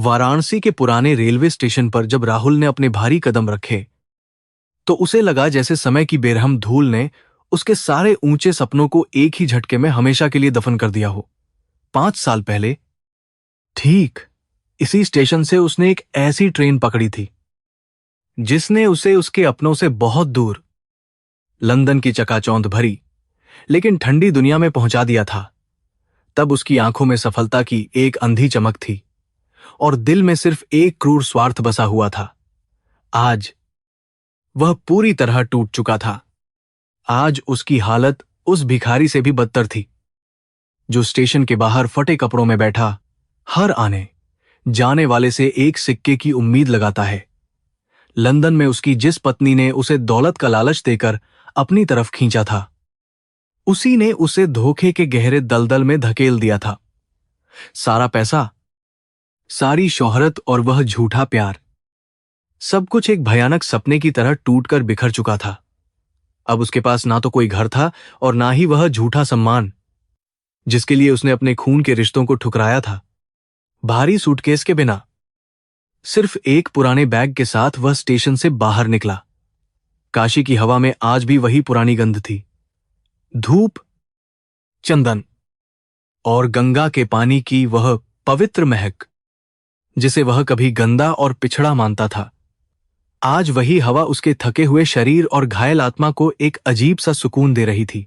वाराणसी के पुराने railway station पर जब राहुल ने अपने भारी कदम रखे तो उसे लगा जैसे समय की बेरहम धूल ने उसके सारे ऊंचे सपनों को एक ही झटके में हमेशा के लिए दफन कर दिया हो। 5 साल पहले ठीक इसी स्टेशन से उसने एक ऐसी ट्रेन पकड़ी थी जिसने उसे उसके अपनों से बहुत दूर, लंदन की चकाचौंध भरी लेकिन ठंडी दुनिया में पहुंचा दिया था। तब उसकी आंखों में सफलता की एक अंधी चमक थी और दिल में सिर्फ एक क्रूर स्वार्थ बसा हुआ था। आज वह पूरी तरह टूट चुका था। आज उसकी हालत उस भिखारी से भी बदतर थी जो स्टेशन के बाहर फटे कपड़ों में बैठा हर आने जाने वाले से एक सिक्के की उम्मीद लगाता है। लंदन में उसकी जिस पत्नी ने उसे दौलत का लालच देकर अपनी तरफ खींचा था, उसी ने उसे धोखे के गहरे दलदल में धकेल दिया था। सारा पैसा, सारी शोहरत और वह झूठा प्यार, सब कुछ एक भयानक सपने की तरह टूटकर बिखर चुका था। अब उसके पास ना तो कोई घर था और ना ही वह झूठा सम्मान जिसके लिए उसने अपने खून के रिश्तों को ठुकराया था। भारी सूटकेस के बिना, सिर्फ एक पुराने बैग के साथ वह स्टेशन से बाहर निकला। काशी की हवा में आज भी वही पुरानी गंध थी, धूप, चंदन और गंगा के पानी की वह पवित्र महक जिसे वह कभी गंदा और पिछड़ा मानता था। आज वही हवा उसके थके हुए शरीर और घायल आत्मा को एक अजीब सा सुकून दे रही थी,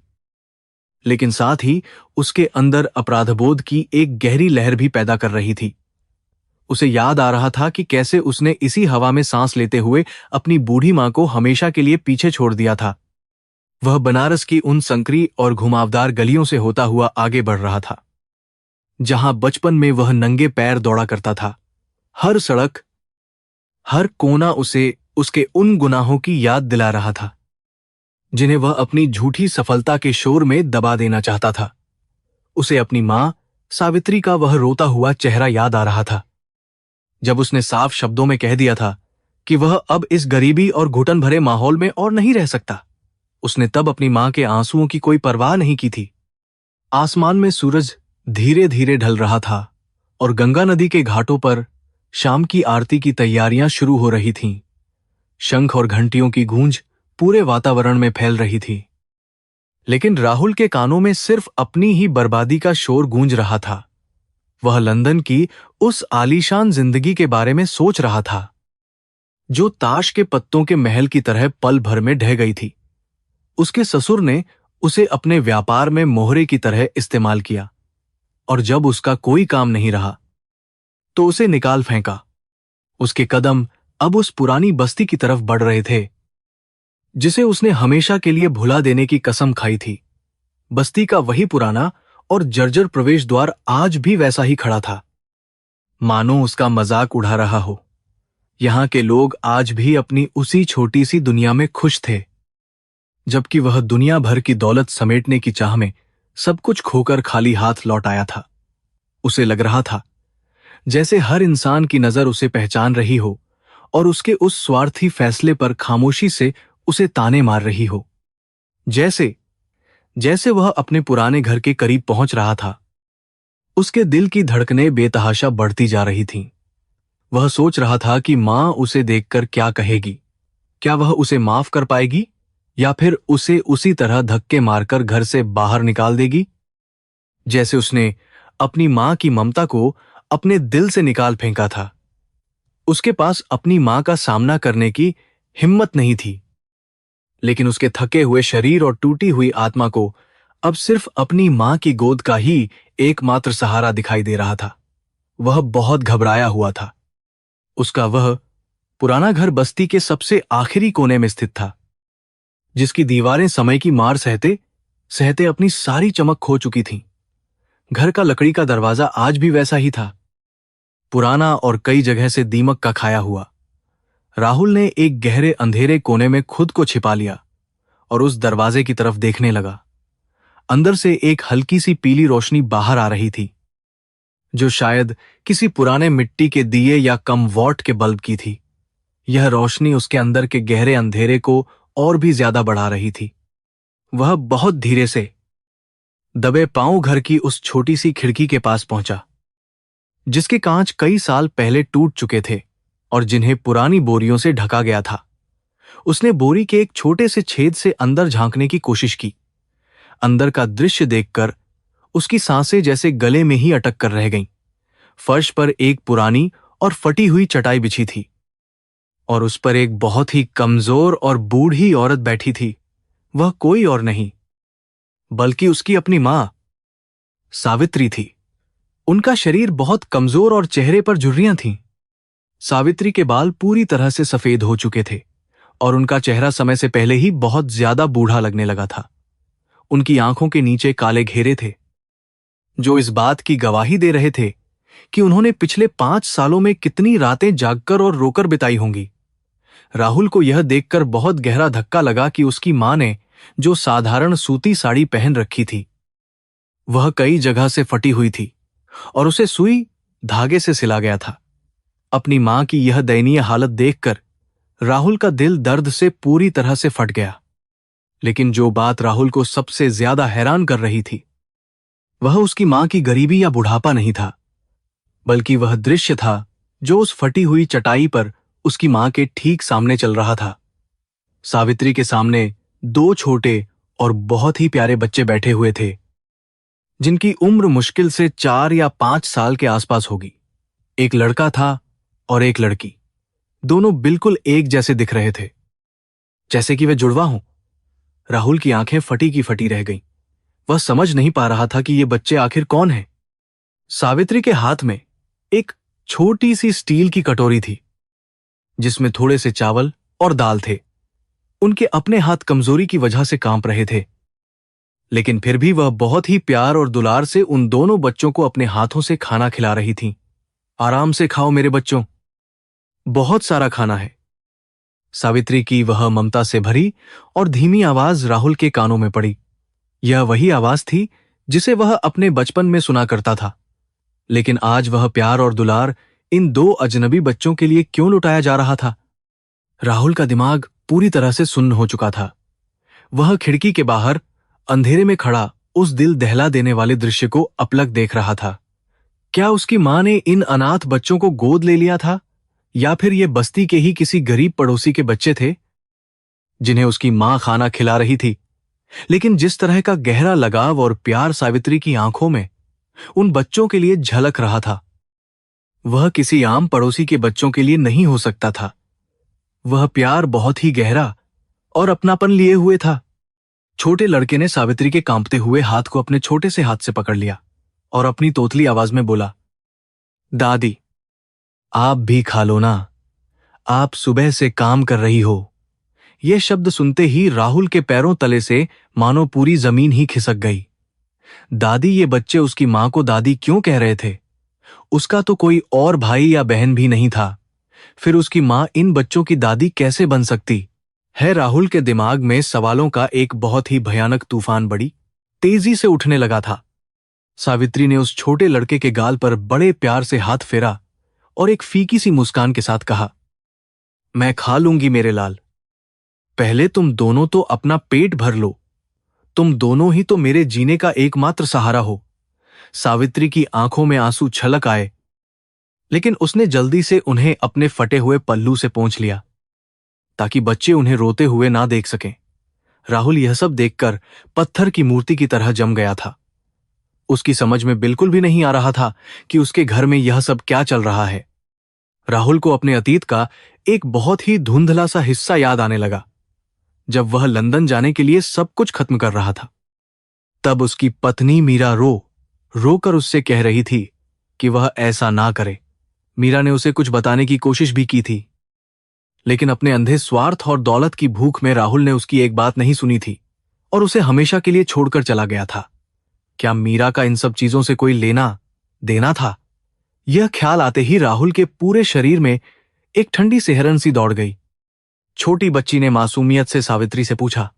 लेकिन साथ ही उसके अंदर अपराधबोध की एक गहरी लहर भी पैदा कर रही थी। उसे याद आ रहा था कि कैसे उसने इसी हवा में सांस लेते हुए अपनी बूढ़ी मां को हमेशा के लिए पीछे छोड़ दिया था। वह बनारस की उन संकरी और घुमावदार गलियों से होता हुआ आगे बढ़ रहा था जहां बचपन में वह नंगे पैर दौड़ा करता था। हर सड़क, हर कोना उसे उसके उन गुनाहों की याद दिला रहा था जिन्हें वह अपनी झूठी सफलता के शोर में दबा देना चाहता था। उसे अपनी मां सावित्री का वह रोता हुआ चेहरा याद आ रहा था जब उसने साफ शब्दों में कह दिया था कि वह अब इस गरीबी और घुटन भरे माहौल में और नहीं रह सकता। उसने तब अपनी मां के आंसुओं की कोई परवाह नहीं की थी। आसमान में सूरज धीरे धीरे ढल रहा था और गंगा नदी के घाटों पर शाम की आरती की तैयारियां शुरू हो रही थीं। शंख और घंटियों की गूंज पूरे वातावरण में फैल रही थी, लेकिन राहुल के कानों में सिर्फ अपनी ही बर्बादी का शोर गूंज रहा था। वह लंदन की उस आलीशान जिंदगी के बारे में सोच रहा था जो ताश के पत्तों के महल की तरह पल भर में ढह गई थी। उसके ससुर ने उसे अपने व्यापार में मोहरे की तरह इस्तेमाल किया और जब उसका कोई काम नहीं रहा तो उसे निकाल फेंका। उसके कदम अब उस पुरानी बस्ती की तरफ बढ़ रहे थे जिसे उसने हमेशा के लिए भुला देने की कसम खाई थी। बस्ती का वही पुराना और जर्जर प्रवेश द्वार आज भी वैसा ही खड़ा था, मानो उसका मजाक उड़ा रहा हो। यहां के लोग आज भी अपनी उसी छोटी सी दुनिया में खुश थे, जबकि वह दुनिया भर की दौलत समेटने की चाह में सब कुछ खोकर खाली हाथ लौट आया था। उसे लग रहा था जैसे हर इंसान की नजर उसे पहचान रही हो और उसके उस स्वार्थी फैसले पर खामोशी से उसे ताने मार रही हो। जैसे जैसे वह अपने पुराने घर के करीब पहुंच रहा था, उसके दिल की धड़कनें बेतहाशा बढ़ती जा रही थीं। वह सोच रहा था कि मां उसे देखकर क्या कहेगी। क्या वह उसे माफ कर पाएगी या फिर उसे उसी तरह धक्के मारकर घर से बाहर निकाल देगी जैसे उसने अपनी मां की ममता को अपने दिल से निकाल फेंका था। उसके पास अपनी मां का सामना करने की हिम्मत नहीं थी, लेकिन उसके थके हुए शरीर और टूटी हुई आत्मा को अब सिर्फ अपनी मां की गोद का ही एकमात्र सहारा दिखाई दे रहा था। वह बहुत घबराया हुआ था। उसका वह पुराना घर बस्ती के सबसे आखिरी कोने में स्थित था, जिसकी दीवारें समय की मार सहते सहते अपनी सारी चमक खो चुकी थीं। घर का लकड़ी का दरवाजा आज भी वैसा ही था, पुराना और कई जगह से दीमक का खाया हुआ। राहुल ने एक गहरे अंधेरे कोने में खुद को छिपा लिया और उस दरवाजे की तरफ देखने लगा। अंदर से एक हल्की सी पीली रोशनी बाहर आ रही थी, जो शायद किसी पुराने मिट्टी के दिए या कम वॉट के बल्ब की थी। यह रोशनी उसके अंदर के गहरे अंधेरे को और भी ज्यादा बढ़ा रही थी। वह बहुत धीरे से दबे पांव घर की उस छोटी सी खिड़की के पास पहुंचा। जिसके कांच कई साल पहले टूट चुके थे और जिन्हें पुरानी बोरियों से ढका गया था। उसने बोरी के एक छोटे से छेद से अंदर झांकने की कोशिश की। अंदर का दृश्य देखकर उसकी सांसें जैसे गले में ही अटक कर रह गईं। फर्श पर एक पुरानी और फटी हुई चटाई बिछी थी और उस पर एक बहुत ही कमजोर और बूढ़ी औरत बैठी थी। वह कोई और नहीं बल्कि उसकी अपनी मां सावित्री थी। उनका शरीर बहुत कमजोर और चेहरे पर झुर्रियां थीं। सावित्री के बाल पूरी तरह से सफेद हो चुके थे और उनका चेहरा समय से पहले ही बहुत ज्यादा बूढ़ा लगने लगा था। उनकी आंखों के नीचे काले घेरे थे जो इस बात की गवाही दे रहे थे कि उन्होंने पिछले 5 सालों में कितनी रातें जागकर और रोकर बिताई होंगी। राहुल को यह देखकर बहुत गहरा धक्का लगा कि उसकी मां ने जो साधारण सूती साड़ी पहन रखी थी वह कई जगह से फटी हुई थी और उसे सुई धागे से सिला गया था। अपनी मां की यह दयनीय हालत देखकर राहुल का दिल दर्द से पूरी तरह से फट गया। लेकिन जो बात राहुल को सबसे ज्यादा हैरान कर रही थी वह उसकी मां की गरीबी या बुढ़ापा नहीं था, बल्कि वह दृश्य था जो उस फटी हुई चटाई पर उसकी मां के ठीक सामने चल रहा था। सावित्री के सामने 2 छोटे और बहुत ही प्यारे बच्चे बैठे हुए थे जिनकी उम्र मुश्किल से 4 या 5 साल के आसपास होगी। एक लड़का था और एक लड़की। दोनों बिल्कुल एक जैसे दिख रहे थे, जैसे कि वे जुड़वा हों। राहुल की आंखें फटी की फटी रह गईं। वह समझ नहीं पा रहा था कि ये बच्चे आखिर कौन हैं। सावित्री के हाथ में एक छोटी सी स्टील की कटोरी थी जिसमें थोड़े से चावल और दाल थे। उनके अपने हाथ कमजोरी की वजह से कांप रहे थे, लेकिन फिर भी वह बहुत ही प्यार और दुलार से उन दोनों बच्चों को अपने हाथों से खाना खिला रही थीं। आराम से खाओ मेरे बच्चों, बहुत सारा खाना है। सावित्री की वह ममता से भरी और धीमी आवाज राहुल के कानों में पड़ी। यह वही आवाज थी जिसे वह अपने बचपन में सुना करता था, लेकिन आज वह प्यार और दुलार इन 2 अजनबी बच्चों के लिए क्यों लुटाया जा रहा था। राहुल का दिमाग पूरी तरह से सुन्न हो चुका था। वह खिड़की के बाहर अंधेरे में खड़ा उस दिल दहला देने वाले दृश्य को अपलक देख रहा था। क्या उसकी मां ने इन अनाथ बच्चों को गोद ले लिया था, या फिर ये बस्ती के ही किसी गरीब पड़ोसी के बच्चे थे जिन्हें उसकी मां खाना खिला रही थी। लेकिन जिस तरह का गहरा लगाव और प्यार सावित्री की आंखों में उन बच्चों के लिए झलक रहा था, वह किसी आम पड़ोसी के बच्चों के लिए नहीं हो सकता था। वह प्यार बहुत ही गहरा और अपनापन लिए हुए था। छोटे लड़के ने सावित्री के कांपते हुए हाथ को अपने छोटे से हाथ से पकड़ लिया और अपनी तोतली आवाज में बोला, दादी आप भी खा लो ना, आप सुबह से काम कर रही हो। यह शब्द सुनते ही राहुल के पैरों तले से मानो पूरी जमीन ही खिसक गई। दादी, ये बच्चे उसकी मां को दादी क्यों कह रहे थे? उसका तो कोई और भाई या बहन भी नहीं था, फिर उसकी मां इन बच्चों की दादी कैसे बन सकती है? राहुल के दिमाग में सवालों का एक बहुत ही भयानक तूफान बड़ी तेजी से उठने लगा था। सावित्री ने उस छोटे लड़के के गाल पर बड़े प्यार से हाथ फेरा और एक फीकी सी मुस्कान के साथ कहा, मैं खा लूंगी मेरे लाल, पहले तुम दोनों तो अपना पेट भर लो, तुम दोनों ही तो मेरे जीने का एकमात्र सहारा हो। सावित्री की आंखों में आंसू छलक आए, लेकिन उसने जल्दी से उन्हें अपने फटे हुए पल्लू से पोंछ लिया ताकि बच्चे उन्हें रोते हुए ना देख सकें। राहुल यह सब देखकर पत्थर की मूर्ति की तरह जम गया था। उसकी समझ में बिल्कुल भी नहीं आ रहा था कि उसके घर में यह सब क्या चल रहा है। राहुल को अपने अतीत का एक बहुत ही धुंधला सा हिस्सा याद आने लगा, जब वह लंदन जाने के लिए सब कुछ खत्म कर रहा था। तब उसकी पत्नी मीरा रोकर उससे कह रही थी कि वह ऐसा ना करे। मीरा ने उसे कुछ बताने की कोशिश भी की थी, लेकिन अपने अंधे स्वार्थ और दौलत की भूख में राहुल ने उसकी एक बात नहीं सुनी थी और उसे हमेशा के लिए छोड़कर चला गया था। क्या मीरा का इन सब चीजों से कोई लेना देना था? यह ख्याल आते ही राहुल के पूरे शरीर में एक ठंडी सिहरन सी दौड़ गई। छोटी बच्ची ने मासूमियत से सावित्री से पूछा,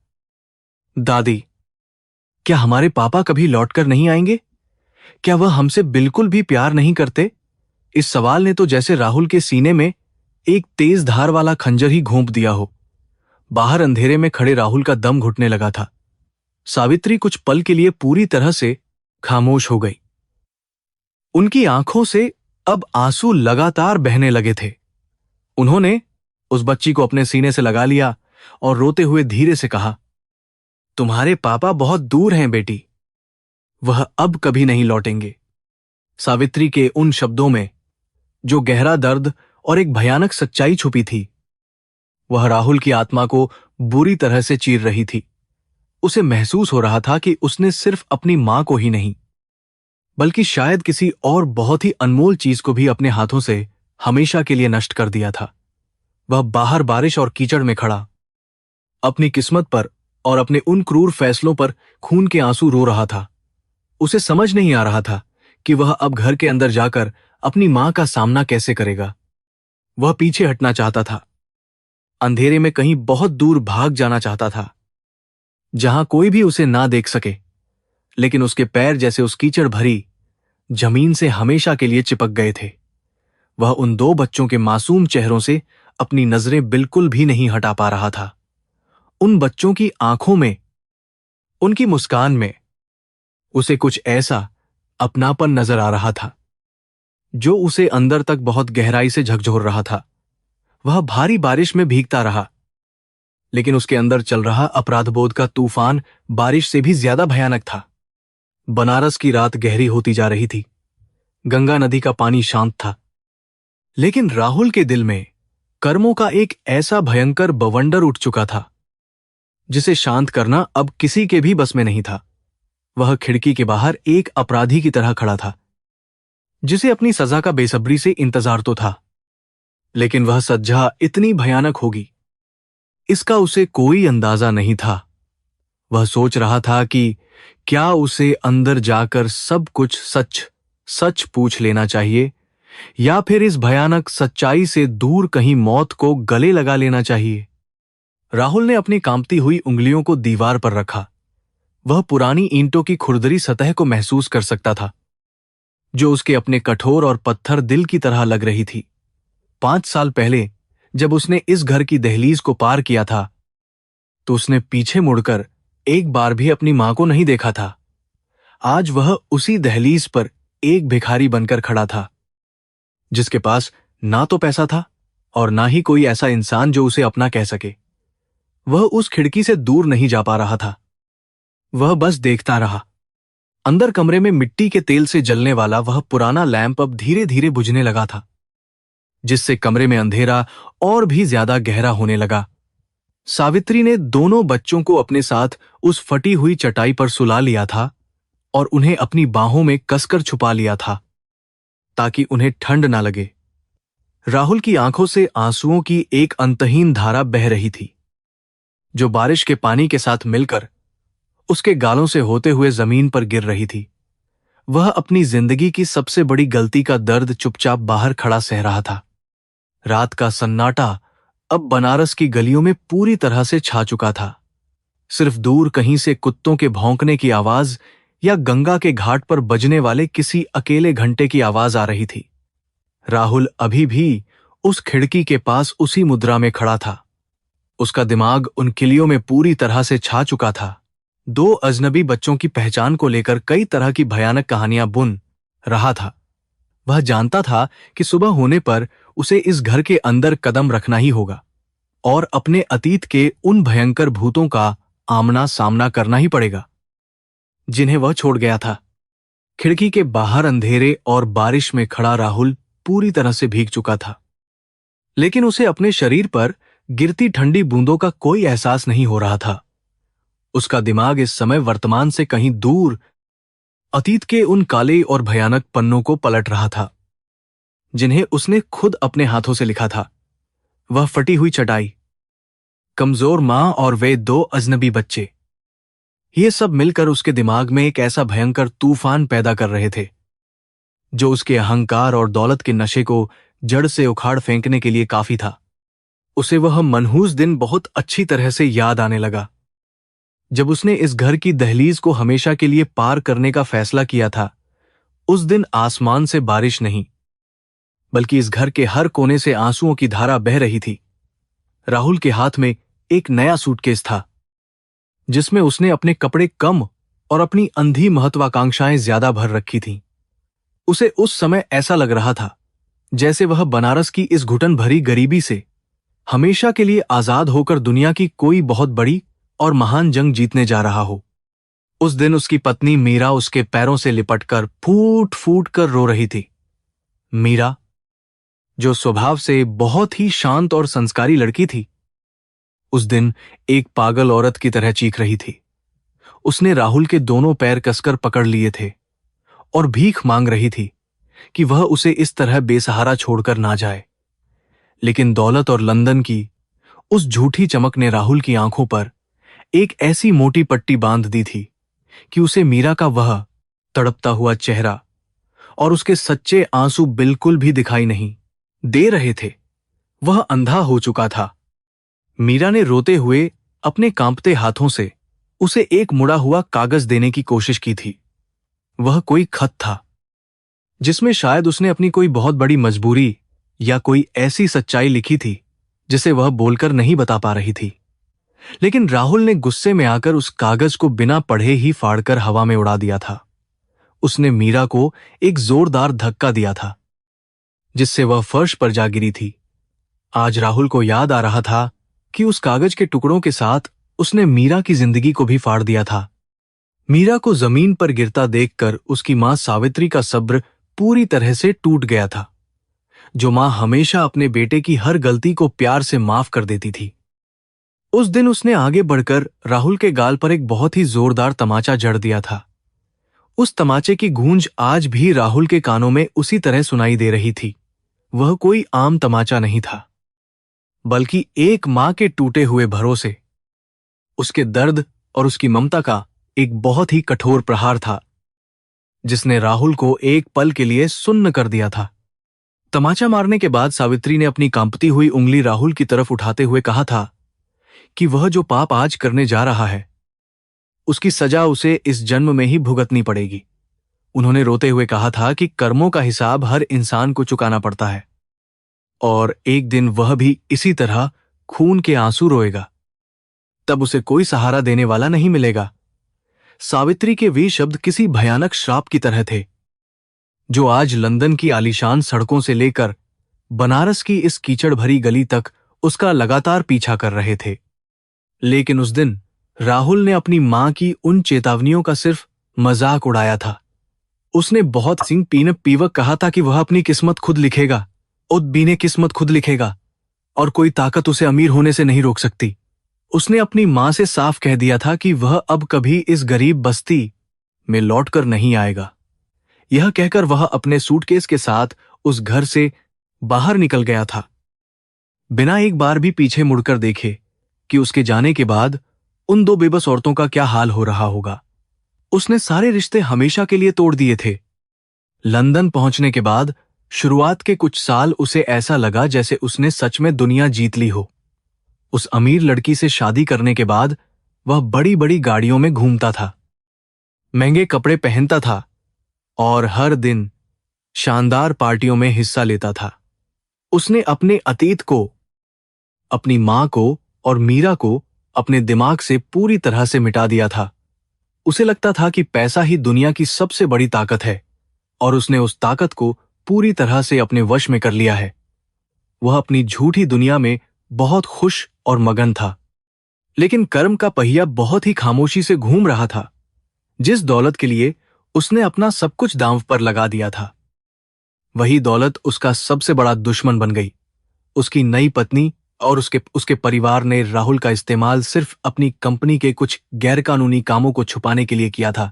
दादी, क्या हमारे पापा कभी लौटकर नहीं आएंगे? क्या वह हमसे बिल्कुल भी प्यार नहीं करते? इस सवाल ने तो जैसे राहुल के सीने में एक तेज धार वाला खंजर ही घोंप दिया हो। बाहर अंधेरे में खड़े राहुल का दम घुटने लगा था। सावित्री कुछ पल के लिए पूरी तरह से खामोश हो गई। उनकी आंखों से अब आंसू लगातार बहने लगे थे। उन्होंने उस बच्ची को अपने सीने से लगा लिया और रोते हुए धीरे से कहा, तुम्हारे पापा बहुत दूर हैं बेटी, वह अब कभी नहीं लौटेंगे। सावित्री के उन शब्दों में जो गहरा दर्द और एक भयानक सच्चाई छुपी थी, वह राहुल की आत्मा को बुरी तरह से चीर रही थी। उसे महसूस हो रहा था कि उसने सिर्फ अपनी मां को ही नहीं, बल्कि शायद किसी और बहुत ही अनमोल चीज को भी अपने हाथों से हमेशा के लिए नष्ट कर दिया था। वह बाहर बारिश और कीचड़ में खड़ा अपनी किस्मत पर और अपने उन क्रूर फैसलों पर खून के आंसू रो रहा था। उसे समझ नहीं आ रहा था कि वह अब घर के अंदर जाकर अपनी मां का सामना कैसे करेगा। वह पीछे हटना चाहता था, अंधेरे में कहीं बहुत दूर भाग जाना चाहता था, जहां कोई भी उसे ना देख सके। लेकिन उसके पैर जैसे उस कीचड़ भरी जमीन से हमेशा के लिए चिपक गए थे। वह उन दो बच्चों के मासूम चेहरों से अपनी नजरें बिल्कुल भी नहीं हटा पा रहा था। उन बच्चों की आंखों में, उनकी मुस्कान में उसे कुछ ऐसा अपनापन नजर आ रहा था जो उसे अंदर तक बहुत गहराई से झकझोर रहा था। वह भारी बारिश में भीगता रहा, लेकिन उसके अंदर चल रहा अपराधबोध का तूफान बारिश से भी ज्यादा भयानक था। बनारस की रात गहरी होती जा रही थी। गंगा नदी का पानी शांत था, लेकिन राहुल के दिल में कर्मों का एक ऐसा भयंकर बवंडर उठ चुका था जिसे शांत करना अब किसी के भी बस में नहीं था। वह खिड़की के बाहर एक अपराधी की तरह खड़ा था, जिसे अपनी सजा का बेसब्री से इंतजार तो था, लेकिन वह सजा इतनी भयानक होगी, इसका उसे कोई अंदाजा नहीं था। वह सोच रहा था कि क्या उसे अंदर जाकर सब कुछ सच सच पूछ लेना चाहिए, या फिर इस भयानक सच्चाई से दूर कहीं मौत को गले लगा लेना चाहिए। राहुल ने अपनी कांपती हुई उंगलियों को दीवार पर रखा। वह पुरानी ईंटों की खुरदरी सतह को महसूस कर सकता था, जो उसके अपने कठोर और पत्थर दिल की तरह लग रही थी। 5 साल पहले जब उसने इस घर की दहलीज को पार किया था, तो उसने पीछे मुड़कर एक बार भी अपनी मां को नहीं देखा था। आज वह उसी दहलीज पर एक भिखारी बनकर खड़ा था, जिसके पास ना तो पैसा था और ना ही कोई ऐसा इंसान जो उसे अपना कह सके। वह उस खिड़की से दूर नहीं जा पा रहा था। वह बस देखता रहा। अंदर कमरे में मिट्टी के तेल से जलने वाला वह पुराना लैंप अब धीरे धीरे बुझने लगा था, जिससे कमरे में अंधेरा और भी ज्यादा गहरा होने लगा। सावित्री ने दोनों बच्चों को अपने साथ उस फटी हुई चटाई पर सुला लिया था और उन्हें अपनी बाहों में कसकर छुपा लिया था, ताकि उन्हें ठंड ना लगे। राहुल की आंखों से आंसुओं की एक अंतहीन धारा बह रही थी, जो बारिश के पानी के साथ मिलकर उसके गालों से होते हुए जमीन पर गिर रही थी। वह अपनी जिंदगी की सबसे बड़ी गलती का दर्द चुपचाप बाहर खड़ा सह रहा था। रात का सन्नाटा अब बनारस की गलियों में पूरी तरह से छा चुका था। सिर्फ दूर कहीं से कुत्तों के भौंकने की आवाज या गंगा के घाट पर बजने वाले किसी अकेले घंटे की आवाज आ रही थी। राहुल अभी भी उस खिड़की के पास उसी मुद्रा में खड़ा था। उसका दिमाग उन किलियों में पूरी तरह से छा चुका था। 2 अजनबी बच्चों की पहचान को लेकर कई तरह की भयानक कहानियां बुन रहा था। वह जानता था कि सुबह होने पर उसे इस घर के अंदर कदम रखना ही होगा और अपने अतीत के उन भयंकर भूतों का आमना सामना करना ही पड़ेगा, जिन्हें वह छोड़ गया था। खिड़की के बाहर अंधेरे और बारिश में खड़ा राहुल पूरी तरह से भीग चुका था, लेकिन उसे अपने शरीर पर गिरती ठंडी बूंदों का कोई एहसास नहीं हो रहा था। उसका दिमाग इस समय वर्तमान से कहीं दूर अतीत के उन काले और भयानक पन्नों को पलट रहा था, जिन्हें उसने खुद अपने हाथों से लिखा था। वह फटी हुई चटाई, कमजोर मां और वे 2 अजनबी बच्चे, ये सब मिलकर उसके दिमाग में एक ऐसा भयंकर तूफान पैदा कर रहे थे, जो उसके अहंकार और दौलत के नशे को जड़ से उखाड़ फेंकने के लिए काफी था। उसे वह मनहूस दिन बहुत अच्छी तरह से याद आने लगा, जब उसने इस घर की दहलीज को हमेशा के लिए पार करने का फैसला किया था। उस दिन आसमान से बारिश नहीं, बल्कि इस घर के हर कोने से आंसुओं की धारा बह रही थी। राहुल के हाथ में एक नया सूटकेस था, जिसमें उसने अपने कपड़े कम और अपनी अंधी महत्वाकांक्षाएं ज्यादा भर रखी थीं। उसे उस समय ऐसा लग रहा था जैसे वह बनारस की इस घुटन भरी गरीबी से हमेशा के लिए आजाद होकर दुनिया की कोई बहुत बड़ी और महान जंग जीतने जा रहा हो। उस दिन उसकी पत्नी मीरा उसके पैरों से लिपटकर फूट फूट कर रो रही थी। मीरा, जो स्वभाव से बहुत ही शांत और संस्कारी लड़की थी, उस दिन एक पागल औरत की तरह चीख रही थी। उसने राहुल के दोनों पैर कसकर पकड़ लिए थे और भीख मांग रही थी कि वह उसे इस तरह बेसहारा छोड़कर ना जाए। लेकिन दौलत और लंदन की उस झूठी चमक ने राहुल की आंखों पर एक ऐसी मोटी पट्टी बांध दी थी कि उसे मीरा का वह तड़पता हुआ चेहरा और उसके सच्चे आंसू बिल्कुल भी दिखाई नहीं दे रहे थे। वह अंधा हो चुका था। मीरा ने रोते हुए अपने कांपते हाथों से उसे एक मुड़ा हुआ कागज देने की कोशिश की थी। वह कोई खत था जिसमें शायद उसने अपनी कोई बहुत बड़ी मजबूरी या कोई ऐसी सच्चाई लिखी थी जिसे वह बोलकर नहीं बता पा रही थी। लेकिन राहुल ने गुस्से में आकर उस कागज को बिना पढ़े ही फाड़कर हवा में उड़ा दिया था। उसने मीरा को एक जोरदार धक्का दिया था जिससे वह फर्श पर जा गिरी थी। आज राहुल को याद आ रहा था कि उस कागज के टुकड़ों के साथ उसने मीरा की जिंदगी को भी फाड़ दिया था। मीरा को जमीन पर गिरता देखकर उसकी मां सावित्री का सब्र पूरी तरह से टूट गया था। जो मां हमेशा अपने बेटे की हर गलती को प्यार से माफ कर देती थी। उस दिन उसने आगे बढ़कर राहुल के गाल पर एक बहुत ही जोरदार तमाचा जड़ दिया था। उस तमाचे की गूंज आज भी राहुल के कानों में उसी तरह सुनाई दे रही थी। वह कोई आम तमाचा नहीं था, बल्कि एक मां के टूटे हुए भरोसे, उसके दर्द और उसकी ममता का एक बहुत ही कठोर प्रहार था जिसने राहुल को एक पल के लिए सुन्न कर दिया था। तमाचा मारने के बाद सावित्री ने अपनी कांपती हुई उंगली राहुल की तरफ उठाते हुए कहा था कि वह जो पाप आज करने जा रहा है उसकी सजा उसे इस जन्म में ही भुगतनी पड़ेगी। उन्होंने रोते हुए कहा था कि कर्मों का हिसाब हर इंसान को चुकाना पड़ता है और एक दिन वह भी इसी तरह खून के आंसू रोएगा। तब उसे कोई सहारा देने वाला नहीं मिलेगा। सावित्री के वे शब्द किसी भयानक श्राप की तरह थे जो आज लंदन की आलीशान सड़कों से लेकर बनारस की इस कीचड़ भरी गली तक उसका लगातार पीछा कर रहे थे। लेकिन उस दिन राहुल ने अपनी मां की उन चेतावनियों का सिर्फ मजाक उड़ाया था। उसने बहुत सिंह पीनप पीवक कहा था कि वह अपनी किस्मत खुद लिखेगा, उद्बीने किस्मत खुद लिखेगा और कोई ताकत उसे अमीर होने से नहीं रोक सकती। उसने अपनी मां से साफ कह दिया था कि वह अब कभी इस गरीब बस्ती में लौटकर नहीं आएगा। यह कहकर वह अपने सूटकेस के साथ उस घर से बाहर निकल गया था, बिना एक बार भी पीछे मुड़कर देखे कि उसके जाने के बाद उन दो बेबस औरतों का क्या हाल हो रहा होगा। उसने सारे रिश्ते हमेशा के लिए तोड़ दिए थे। लंदन पहुंचने के बाद शुरुआत के कुछ साल उसे ऐसा लगा जैसे उसने सच में दुनिया जीत ली हो। उस अमीर लड़की से शादी करने के बाद वह बड़ी बड़ी गाड़ियों में घूमता था, महंगे कपड़े पहनता था और हर दिन शानदार पार्टियों में हिस्सा लेता था। उसने अपने अतीत को, अपनी मां को और मीरा को अपने दिमाग से पूरी तरह से मिटा दिया था। उसे लगता था कि पैसा ही दुनिया की सबसे बड़ी ताकत है और उसने उस ताकत को पूरी तरह से अपने वश में कर लिया है। वह अपनी झूठी दुनिया में बहुत खुश और मगन था, लेकिन कर्म का पहिया बहुत ही खामोशी से घूम रहा था। जिस दौलत के लिए उसने अपना सब कुछ दांव पर लगा दिया था, वही दौलत उसका सबसे बड़ा दुश्मन बन गई। उसकी नई पत्नी और उसके परिवार ने राहुल का इस्तेमाल सिर्फ अपनी कंपनी के कुछ गैरकानूनी कामों को छुपाने के लिए किया था।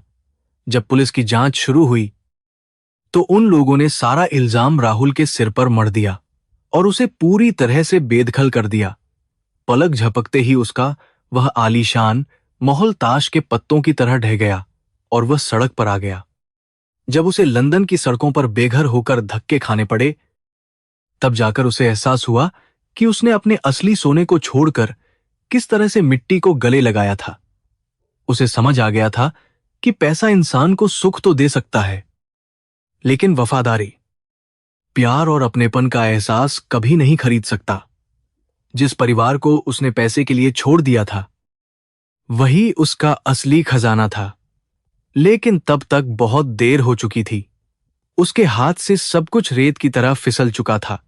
जब पुलिस की जांच शुरू हुई तो उन लोगों ने सारा इल्जाम राहुल के सिर पर मढ़ दिया और उसे पूरी तरह से बेदखल कर दिया। पलक झपकते ही उसका वह आलीशान महल ताश के पत्तों की तरह ढह गया और वह सड़क पर आ गया। जब उसे लंदन की सड़कों पर बेघर होकर धक्के खाने पड़े, तब जाकर उसे एहसास हुआ कि उसने अपने असली सोने को छोड़कर किस तरह से मिट्टी को गले लगाया था। उसे समझ आ गया था कि पैसा इंसान को सुख तो दे सकता है, लेकिन वफादारी, प्यार और अपनेपन का एहसास कभी नहीं खरीद सकता। जिस परिवार को उसने पैसे के लिए छोड़ दिया था, वही उसका असली खजाना था। लेकिन तब तक बहुत देर हो चुकी थी। उसके हाथ से सब कुछ रेत की तरह फिसल चुका था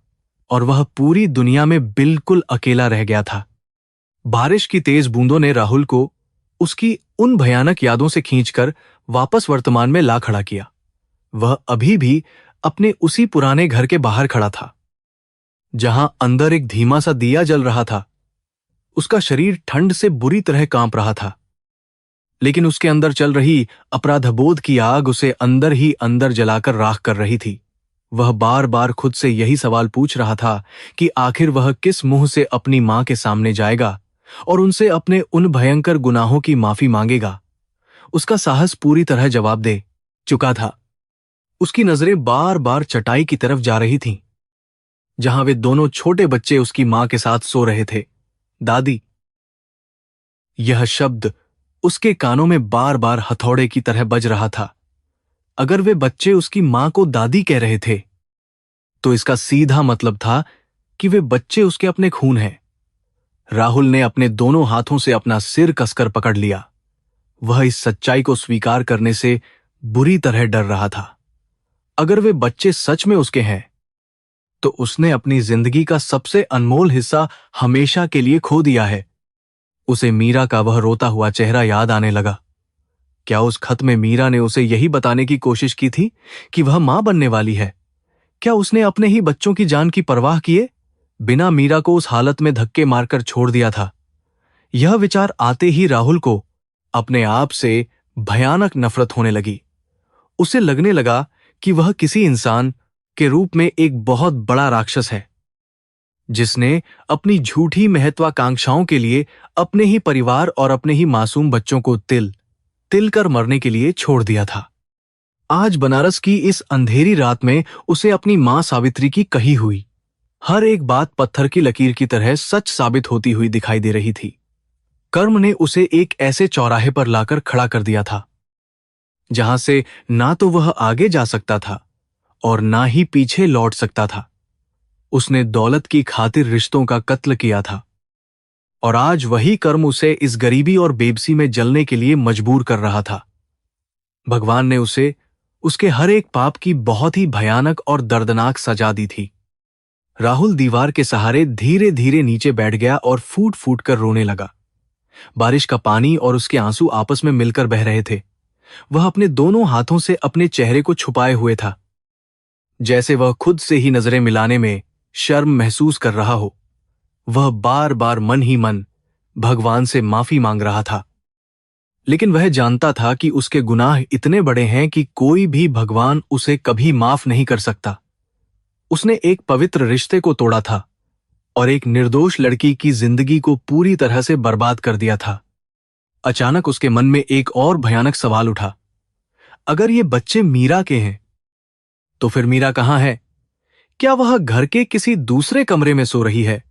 और वह पूरी दुनिया में बिल्कुल अकेला रह गया था। बारिश की तेज बूंदों ने राहुल को उसकी उन भयानक यादों से खींचकर वापस वर्तमान में ला खड़ा किया। वह अभी भी अपने उसी पुराने घर के बाहर खड़ा था, जहां अंदर एक धीमा सा दिया जल रहा था। उसका शरीर ठंड से बुरी तरह कांप रहा था, लेकिन उसके अंदर चल रही अपराधबोध की आग उसे अंदर ही अंदर जलाकर राख कर रही थी। वह बार बार खुद से यही सवाल पूछ रहा था कि आखिर वह किस मुंह से अपनी मां के सामने जाएगा और उनसे अपने उन भयंकर गुनाहों की माफी मांगेगा। उसका साहस पूरी तरह जवाब दे चुका था। उसकी नजरें बार बार चटाई की तरफ जा रही थीं, जहां वे दोनों छोटे बच्चे उसकी मां के साथ सो रहे थे। दादी। यह शब्द उसके कानों में बार बार हथौड़े की तरह बज रहा था। अगर वे बच्चे उसकी मां को दादी कह रहे थे, तो इसका सीधा मतलब था कि वे बच्चे उसके अपने खून हैं। राहुल ने अपने दोनों हाथों से अपना सिर कसकर पकड़ लिया। वह इस सच्चाई को स्वीकार करने से बुरी तरह डर रहा था। अगर वे बच्चे सच में उसके हैं, तो उसने अपनी जिंदगी का सबसे अनमोल हिस्सा हमेशा के लिए खो दिया है। उसे मीरा का वह रोता हुआ चेहरा याद आने लगा। क्या उस खत में मीरा ने उसे यही बताने की कोशिश की थी कि वह मां बनने वाली है? क्या उसने अपने ही बच्चों की जान की परवाह किए बिना मीरा को उस हालत में धक्के मारकर छोड़ दिया था? यह विचार आते ही राहुल को अपने आप से भयानक नफरत होने लगी। उसे लगने लगा कि वह किसी इंसान के रूप में एक बहुत बड़ा राक्षस है, जिसने अपनी झूठी महत्वाकांक्षाओं के लिए अपने ही परिवार और अपने ही मासूम बच्चों को तिल तिल कर मरने के लिए छोड़ दिया था। आज बनारस की इस अंधेरी रात में उसे अपनी मां सावित्री की कही हुई हर एक बात पत्थर की लकीर की तरह सच साबित होती हुई दिखाई दे रही थी। कर्म ने उसे एक ऐसे चौराहे पर लाकर खड़ा कर दिया था, जहां से ना तो वह आगे जा सकता था और ना ही पीछे लौट सकता था। उसने दौलत की खातिर रिश्तों का कत्ल किया था, और आज वही कर्म उसे इस गरीबी और बेबसी में जलने के लिए मजबूर कर रहा था। भगवान ने उसे उसके हर एक पाप की बहुत ही भयानक और दर्दनाक सजा दी थी। राहुल दीवार के सहारे धीरे धीरे नीचे बैठ गया और फूट फूट कर रोने लगा। बारिश का पानी और उसके आंसू आपस में मिलकर बह रहे थे। वह अपने दोनों हाथों से अपने चेहरे को छुपाए हुए था, जैसे वह खुद से ही नजरें मिलाने में शर्म महसूस कर रहा हो। वह बार बार मन ही मन भगवान से माफी मांग रहा था, लेकिन वह जानता था कि उसके गुनाह इतने बड़े हैं कि कोई भी भगवान उसे कभी माफ नहीं कर सकता। उसने एक पवित्र रिश्ते को तोड़ा था और एक निर्दोष लड़की की जिंदगी को पूरी तरह से बर्बाद कर दिया था। अचानक उसके मन में एक और भयानक सवाल उठा। अगर ये बच्चे मीरा के हैं, तो फिर मीरा कहां है? क्या वह घर के किसी दूसरे कमरे में सो रही है,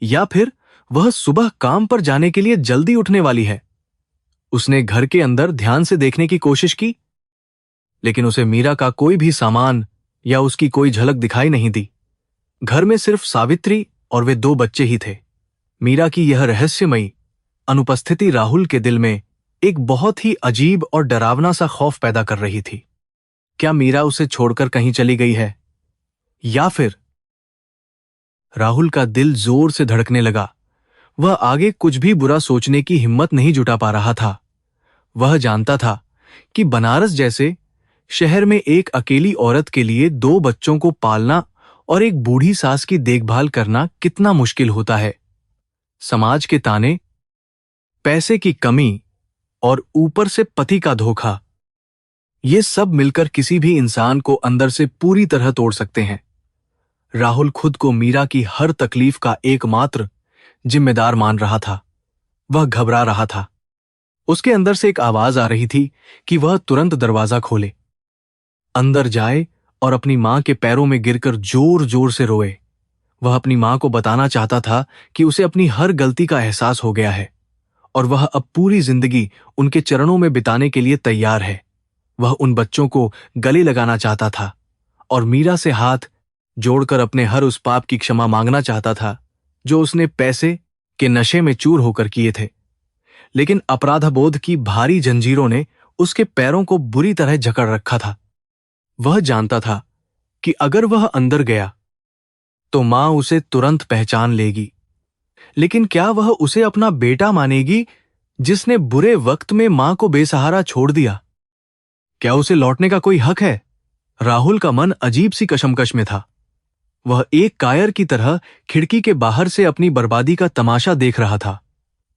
या फिर वह सुबह काम पर जाने के लिए जल्दी उठने वाली है? उसने घर के अंदर ध्यान से देखने की कोशिश की, लेकिन उसे मीरा का कोई भी सामान या उसकी कोई झलक दिखाई नहीं दी। घर में सिर्फ सावित्री और वे दो बच्चे ही थे। मीरा की यह रहस्यमयी अनुपस्थिति राहुल के दिल में एक बहुत ही अजीब और डरावना सा खौफ पैदा कर रही थी। क्या मीरा उसे छोड़कर कहीं चली गई है, या फिर? राहुल का दिल जोर से धड़कने लगा। वह आगे कुछ भी बुरा सोचने की हिम्मत नहीं जुटा पा रहा था। वह जानता था कि बनारस जैसे शहर में एक अकेली औरत के लिए दो बच्चों को पालना और एक बूढ़ी सास की देखभाल करना कितना मुश्किल होता है। समाज के ताने, पैसे की कमी और ऊपर से पति का धोखा, ये सब मिलकर किसी भी इंसान को अंदर से पूरी तरह तोड़ सकते हैं। राहुल खुद को मीरा की हर तकलीफ का एकमात्र जिम्मेदार मान रहा था। वह घबरा रहा था। उसके अंदर से एक आवाज आ रही थी कि वह तुरंत दरवाजा खोले, अंदर जाए और अपनी मां के पैरों में गिरकर जोर जोर से रोए। वह अपनी मां को बताना चाहता था कि उसे अपनी हर गलती का एहसास हो गया है और वह अब पूरी जिंदगी उनके चरणों में बिताने के लिए तैयार है। वह उन बच्चों को गले लगाना चाहता था और मीरा से हाथ जोड़कर अपने हर उस पाप की क्षमा मांगना चाहता था जो उसने पैसे के नशे में चूर होकर किए थे। लेकिन अपराधबोध की भारी जंजीरों ने उसके पैरों को बुरी तरह जकड़ रखा था। वह जानता था कि अगर वह अंदर गया तो मां उसे तुरंत पहचान लेगी, लेकिन क्या वह उसे अपना बेटा मानेगी जिसने बुरे वक्त में मां को बेसहारा छोड़ दिया? क्या उसे लौटने का कोई हक है? राहुल का मन अजीब सी कशमकश में था। वह एक कायर की तरह खिड़की के बाहर से अपनी बर्बादी का तमाशा देख रहा था।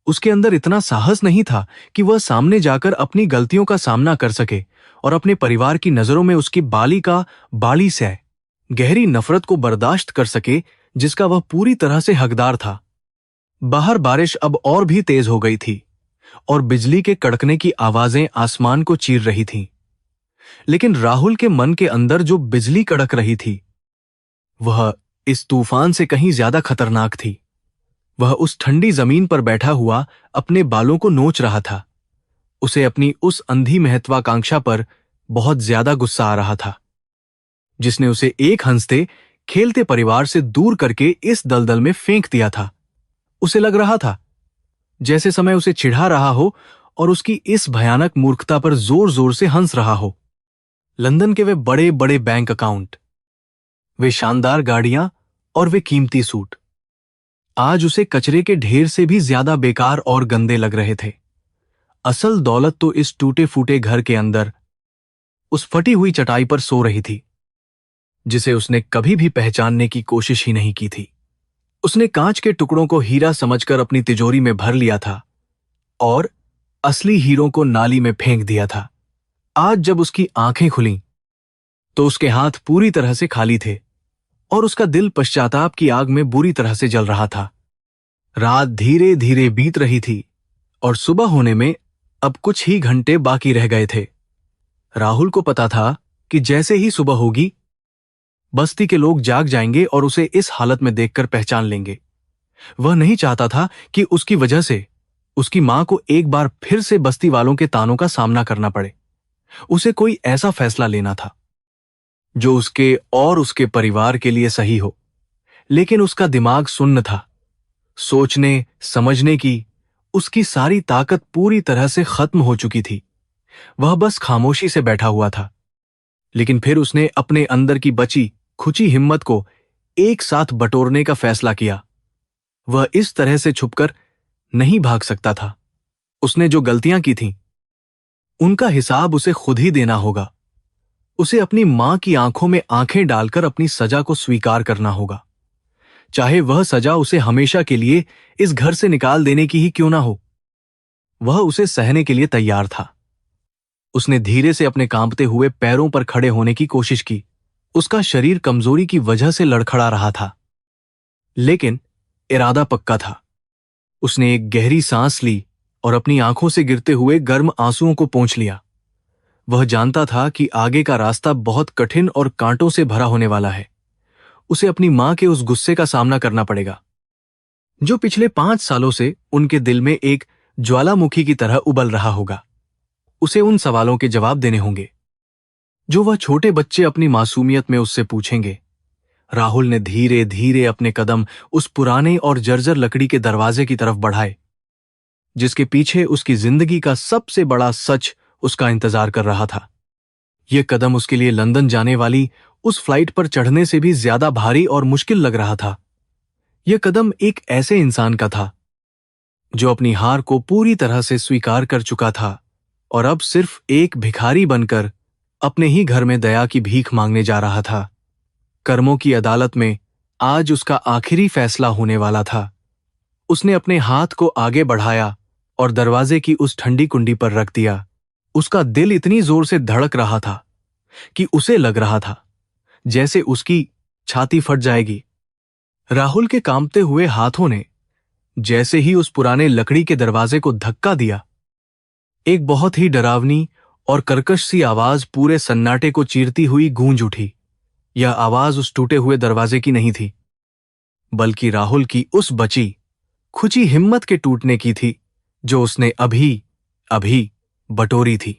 उसके अंदर इतना साहस नहीं था कि वह सामने जाकर अपनी गलतियों का सामना कर सके और अपने परिवार की नजरों में उसकी बाली का बाली से गहरी नफरत को बर्दाश्त कर सके जिसका वह पूरी तरह से हकदार था। बाहर बारिश अब और भी तेज हो गई थी और बिजली के कड़कने की आवाजें आसमान को चीर रही थीं। लेकिन राहुल के मन के अंदर जो बिजली कड़क रही थी वह इस तूफान से कहीं ज्यादा खतरनाक थी। वह उस ठंडी जमीन पर बैठा हुआ अपने बालों को नोच रहा था। उसे अपनी उस अंधी महत्वाकांक्षा पर बहुत ज्यादा गुस्सा आ रहा था जिसने उसे एक हंसते खेलते परिवार से दूर करके इस दलदल में फेंक दिया था। उसे लग रहा था जैसे समय उसे चिढ़ा रहा हो और उसकी इस भयानक मूर्खता पर जोर जोर से हंस रहा हो। लंदन के वे बड़े बड़े बैंक अकाउंट, वे शानदार गाड़ियां और वे कीमती सूट आज उसे कचरे के ढेर से भी ज्यादा बेकार और गंदे लग रहे थे। असल दौलत तो इस टूटे फूटे घर के अंदर उस फटी हुई चटाई पर सो रही थी जिसे उसने कभी भी पहचानने की कोशिश ही नहीं की थी। उसने कांच के टुकड़ों को हीरा समझकर अपनी तिजोरी में भर लिया था और असली हीरों को नाली में फेंक दिया था। आज जब उसकी आंखें खुलीं तो उसके हाथ पूरी तरह से खाली थे और उसका दिल पश्चाताप की आग में बुरी तरह से जल रहा था। रात धीरे धीरे बीत रही थी और सुबह होने में अब कुछ ही घंटे बाकी रह गए थे। राहुल को पता था कि जैसे ही सुबह होगी बस्ती के लोग जाग जाएंगे और उसे इस हालत में देखकर पहचान लेंगे। वह नहीं चाहता था कि उसकी वजह से उसकी मां को एक बार फिर से बस्ती वालों के तानों का सामना करना पड़े। उसे कोई ऐसा फैसला लेना था जो उसके और उसके परिवार के लिए सही हो, लेकिन उसका दिमाग सुन्न था। सोचने समझने की उसकी सारी ताकत पूरी तरह से खत्म हो चुकी थी। वह बस खामोशी से बैठा हुआ था। लेकिन फिर उसने अपने अंदर की बची खुची हिम्मत को एक साथ बटोरने का फैसला किया। वह इस तरह से छुपकर नहीं भाग सकता था। उसने जो गलतियां की थीं उनका हिसाब उसे खुद ही देना होगा। उसे अपनी मां की आंखों में आंखें डालकर अपनी सजा को स्वीकार करना होगा, चाहे वह सजा उसे हमेशा के लिए इस घर से निकाल देने की ही क्यों ना हो। वह उसे सहने के लिए तैयार था। उसने धीरे से अपने कांपते हुए पैरों पर खड़े होने की कोशिश की। उसका शरीर कमजोरी की वजह से लड़खड़ा रहा था, लेकिन इरादा पक्का था। उसने एक गहरी सांस ली और अपनी आंखों से गिरते हुए गर्म आंसुओं को पोंछ लिया। वह जानता था कि आगे का रास्ता बहुत कठिन और कांटों से भरा होने वाला है। उसे अपनी मां के उस गुस्से का सामना करना पड़ेगा जो पिछले 5 सालों से उनके दिल में एक ज्वालामुखी की तरह उबल रहा होगा। उसे उन सवालों के जवाब देने होंगे जो वह छोटे बच्चे अपनी मासूमियत में उससे पूछेंगे। राहुल ने धीरे धीरे अपने कदम उस पुराने और जर्जर लकड़ी के दरवाजे की तरफ बढ़ाए जिसके पीछे उसकी जिंदगी का सबसे बड़ा सच उसका इंतजार कर रहा था। यह कदम उसके लिए लंदन जाने वाली उस फ्लाइट पर चढ़ने से भी ज्यादा भारी और मुश्किल लग रहा था। यह कदम एक ऐसे इंसान का था जो अपनी हार को पूरी तरह से स्वीकार कर चुका था और अब सिर्फ एक भिखारी बनकर अपने ही घर में दया की भीख मांगने जा रहा था। कर्मों की अदालत में आज उसका आखिरी फैसला होने वाला था। उसने अपने हाथ को आगे बढ़ाया और दरवाजे की उस ठंडी कुंडी पर रख दिया। उसका दिल इतनी जोर से धड़क रहा था कि उसे लग रहा था जैसे उसकी छाती फट जाएगी। राहुल के कांपते हुए हाथों ने जैसे ही उस पुराने लकड़ी के दरवाजे को धक्का दिया, एक बहुत ही डरावनी और कर्कश सी आवाज पूरे सन्नाटे को चीरती हुई गूंज उठी। यह आवाज उस टूटे हुए दरवाजे की नहीं थी, बल्कि राहुल की उस बची खुची हिम्मत के टूटने की थी जो उसने अभी अभी बटोरी थी।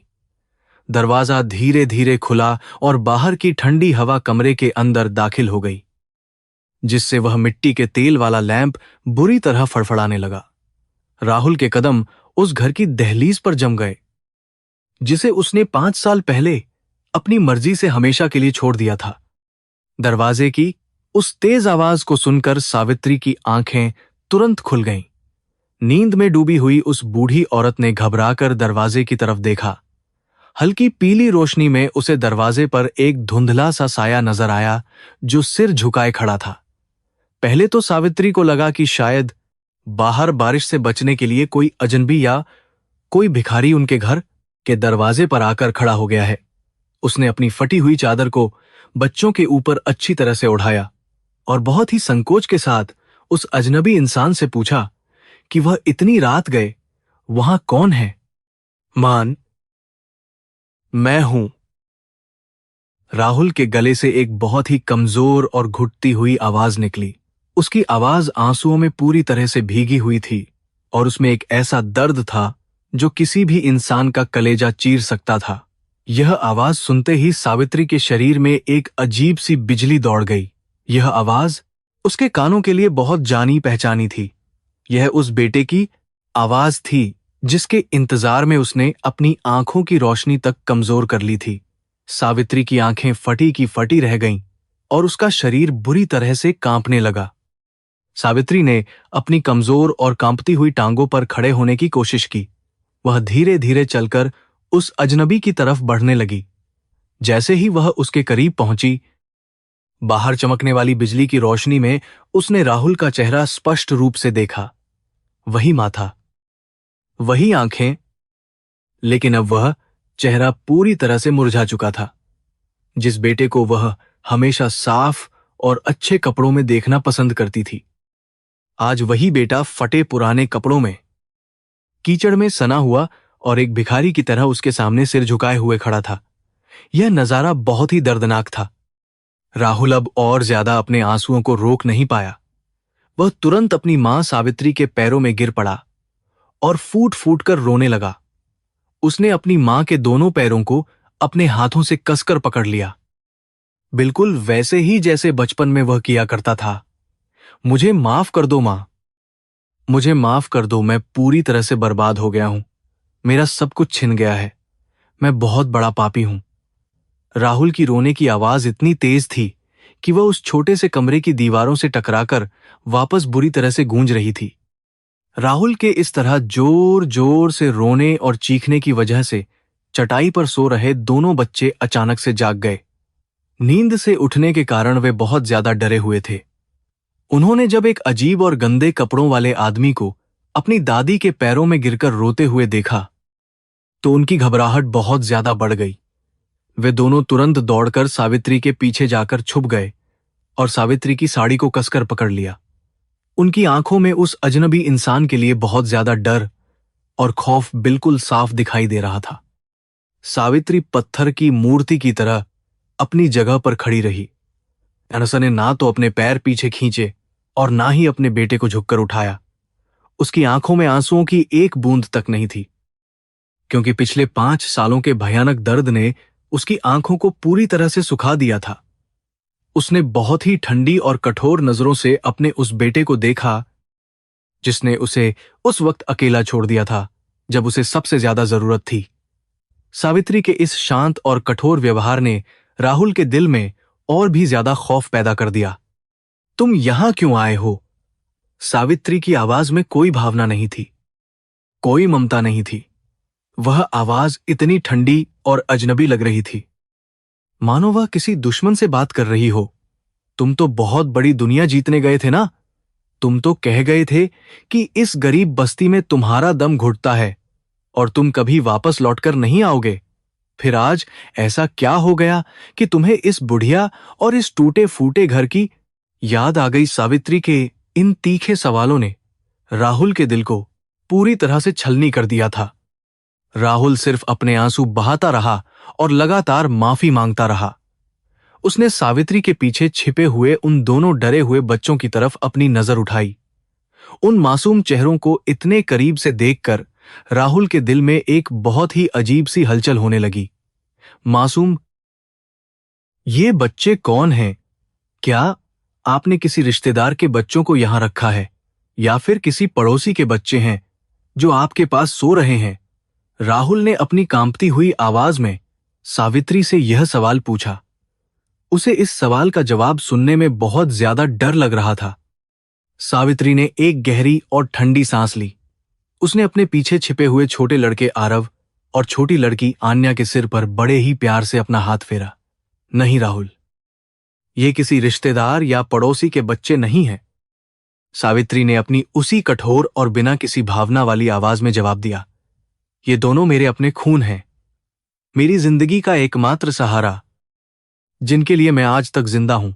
दरवाजा धीरे धीरे खुला और बाहर की ठंडी हवा कमरे के अंदर दाखिल हो गई, जिससे वह मिट्टी के तेल वाला लैंप बुरी तरह फड़फड़ाने लगा। राहुल के कदम उस घर की दहलीज पर जम गए जिसे उसने 5 साल पहले अपनी मर्जी से हमेशा के लिए छोड़ दिया था। दरवाजे की उस तेज आवाज को सुनकर सावित्री की आंखें तुरंत खुल गईं। नींद में डूबी हुई उस बूढ़ी औरत ने घबराकर दरवाजे की तरफ देखा। हल्की पीली रोशनी में उसे दरवाजे पर एक धुंधला सा साया नजर आया जो सिर झुकाए खड़ा था। पहले तो सावित्री को लगा कि शायद बाहर बारिश से बचने के लिए कोई अजनबी या कोई भिखारी उनके घर के दरवाजे पर आकर खड़ा हो गया है। उसने अपनी फटी हुई चादर को बच्चों के ऊपर अच्छी तरह से ओढ़ाया और बहुत ही संकोच के साथ उस अजनबी इंसान से पूछा कि वह इतनी रात गए वहां कौन है। मान, मैं हूं। राहुल के गले से एक बहुत ही कमजोर और घुटती हुई आवाज निकली। उसकी आवाज आंसुओं में पूरी तरह से भीगी हुई थी और उसमें एक ऐसा दर्द था जो किसी भी इंसान का कलेजा चीर सकता था। यह आवाज सुनते ही सावित्री के शरीर में एक अजीब सी बिजली दौड़ गई। यह आवाज उसके कानों के लिए बहुत जानी पहचानी थी। यह उस बेटे की आवाज थी जिसके इंतजार में उसने अपनी आंखों की रोशनी तक कमजोर कर ली थी। सावित्री की आंखें फटी की फटी रह गईं और उसका शरीर बुरी तरह से कांपने लगा। सावित्री ने अपनी कमजोर और कांपती हुई टांगों पर खड़े होने की कोशिश की। वह धीरे धीरे चलकर उस अजनबी की तरफ बढ़ने लगी। जैसे ही वह उसके करीब पहुंची, बाहर चमकने वाली बिजली की रोशनी में उसने राहुल का चेहरा स्पष्ट रूप से देखा। वही माथा, वही आंखें, लेकिन अब वह चेहरा पूरी तरह से मुरझा चुका था। जिस बेटे को वह हमेशा साफ और अच्छे कपड़ों में देखना पसंद करती थी, आज वही बेटा फटे पुराने कपड़ों में, कीचड़ में सना हुआ और एक भिखारी की तरह उसके सामने सिर झुकाए हुए खड़ा था। यह नजारा बहुत ही दर्दनाक था। राहुल अब और ज्यादा अपने आंसुओं को रोक नहीं पाया। वह तुरंत अपनी मां सावित्री के पैरों में गिर पड़ा और फूट फूट कर रोने लगा। उसने अपनी मां के दोनों पैरों को अपने हाथों से कसकर पकड़ लिया, बिल्कुल वैसे ही जैसे बचपन में वह किया करता था। मुझे माफ कर दो मां, मुझे माफ कर दो, मैं पूरी तरह से बर्बाद हो गया हूं। मेरा सब कुछ छिन गया है। मैं बहुत बड़ा पापी हूं। राहुल की रोने की आवाज इतनी तेज थी कि वह उस छोटे से कमरे की दीवारों से टकराकर वापस बुरी तरह से गूंज रही थी। राहुल के इस तरह जोर जोर से रोने और चीखने की वजह से चटाई पर सो रहे दोनों बच्चे अचानक से जाग गए। नींद से उठने के कारण वे बहुत ज्यादा डरे हुए थे। उन्होंने जब एक अजीब और गंदे कपड़ों वाले आदमी को अपनी दादी के पैरों में गिरकर रोते हुए देखा तो उनकी घबराहट बहुत ज्यादा बढ़ गई। वे दोनों तुरंत दौड़कर सावित्री के पीछे जाकर छुप गए और सावित्री की साड़ी को कसकर पकड़ लिया। उनकी आंखों में उस अजनबी इंसान के लिए बहुत ज्यादा डर और खौफ बिल्कुल साफ दिखाई दे रहा था। सावित्री पत्थर की मूर्ति की तरह अपनी जगह पर खड़ी रही। अनसा ने ना तो अपने पैर पीछे खींचे और ना ही अपने बेटे को झुककर उठाया। उसकी आंखों में आंसुओं की एक बूंद तक नहीं थी, क्योंकि पिछले 5 सालों के भयानक दर्द ने उसकी आंखों को पूरी तरह से सुखा दिया था। उसने बहुत ही ठंडी और कठोर नजरों से अपने उस बेटे को देखा जिसने उसे उस वक्त अकेला छोड़ दिया था जब उसे सबसे ज्यादा जरूरत थी। सावित्री के इस शांत और कठोर व्यवहार ने राहुल के दिल में और भी ज्यादा खौफ पैदा कर दिया। तुम यहां क्यों आए हो? सावित्री की आवाज में कोई भावना नहीं थी, कोई ममता नहीं थी। वह आवाज इतनी ठंडी और अजनबी लग रही थी, मानो वह किसी दुश्मन से बात कर रही हो। तुम तो बहुत बड़ी दुनिया जीतने गए थे ना? तुम तो कह गए थे कि इस गरीब बस्ती में तुम्हारा दम घुटता है और तुम कभी वापस लौटकर नहीं आओगे। फिर आज ऐसा क्या हो गया कि तुम्हें इस बुढ़िया और इस टूटे फूटे घर की याद आ गई? सावित्री के इन तीखे सवालों ने राहुल के दिल को पूरी तरह से छलनी कर दिया था। राहुल सिर्फ अपने आंसू बहाता रहा और लगातार माफी मांगता रहा। उसने सावित्री के पीछे छिपे हुए उन दोनों डरे हुए बच्चों की तरफ अपनी नजर उठाई। उन मासूम चेहरों को इतने करीब से देखकर राहुल के दिल में एक बहुत ही अजीब सी हलचल होने लगी। मासूम? ये बच्चे कौन हैं? क्या आपने किसी रिश्तेदार के बच्चों को यहां रखा है या फिर किसी पड़ोसी के बच्चे हैं जो आपके पास सो रहे हैं? राहुल ने अपनी कांपती हुई आवाज में सावित्री से यह सवाल पूछा। उसे इस सवाल का जवाब सुनने में बहुत ज्यादा डर लग रहा था। सावित्री ने एक गहरी और ठंडी सांस ली। उसने अपने पीछे छिपे हुए छोटे लड़के आरव और छोटी लड़की आन्या के सिर पर बड़े ही प्यार से अपना हाथ फेरा। नहीं राहुल, ये किसी रिश्तेदार या पड़ोसी के बच्चे नहीं हैं। सावित्री ने अपनी उसी कठोर और बिना किसी भावना वाली आवाज में जवाब दिया। ये दोनों मेरे अपने खून हैं, मेरी जिंदगी का एकमात्र सहारा, जिनके लिए मैं आज तक जिंदा हूं।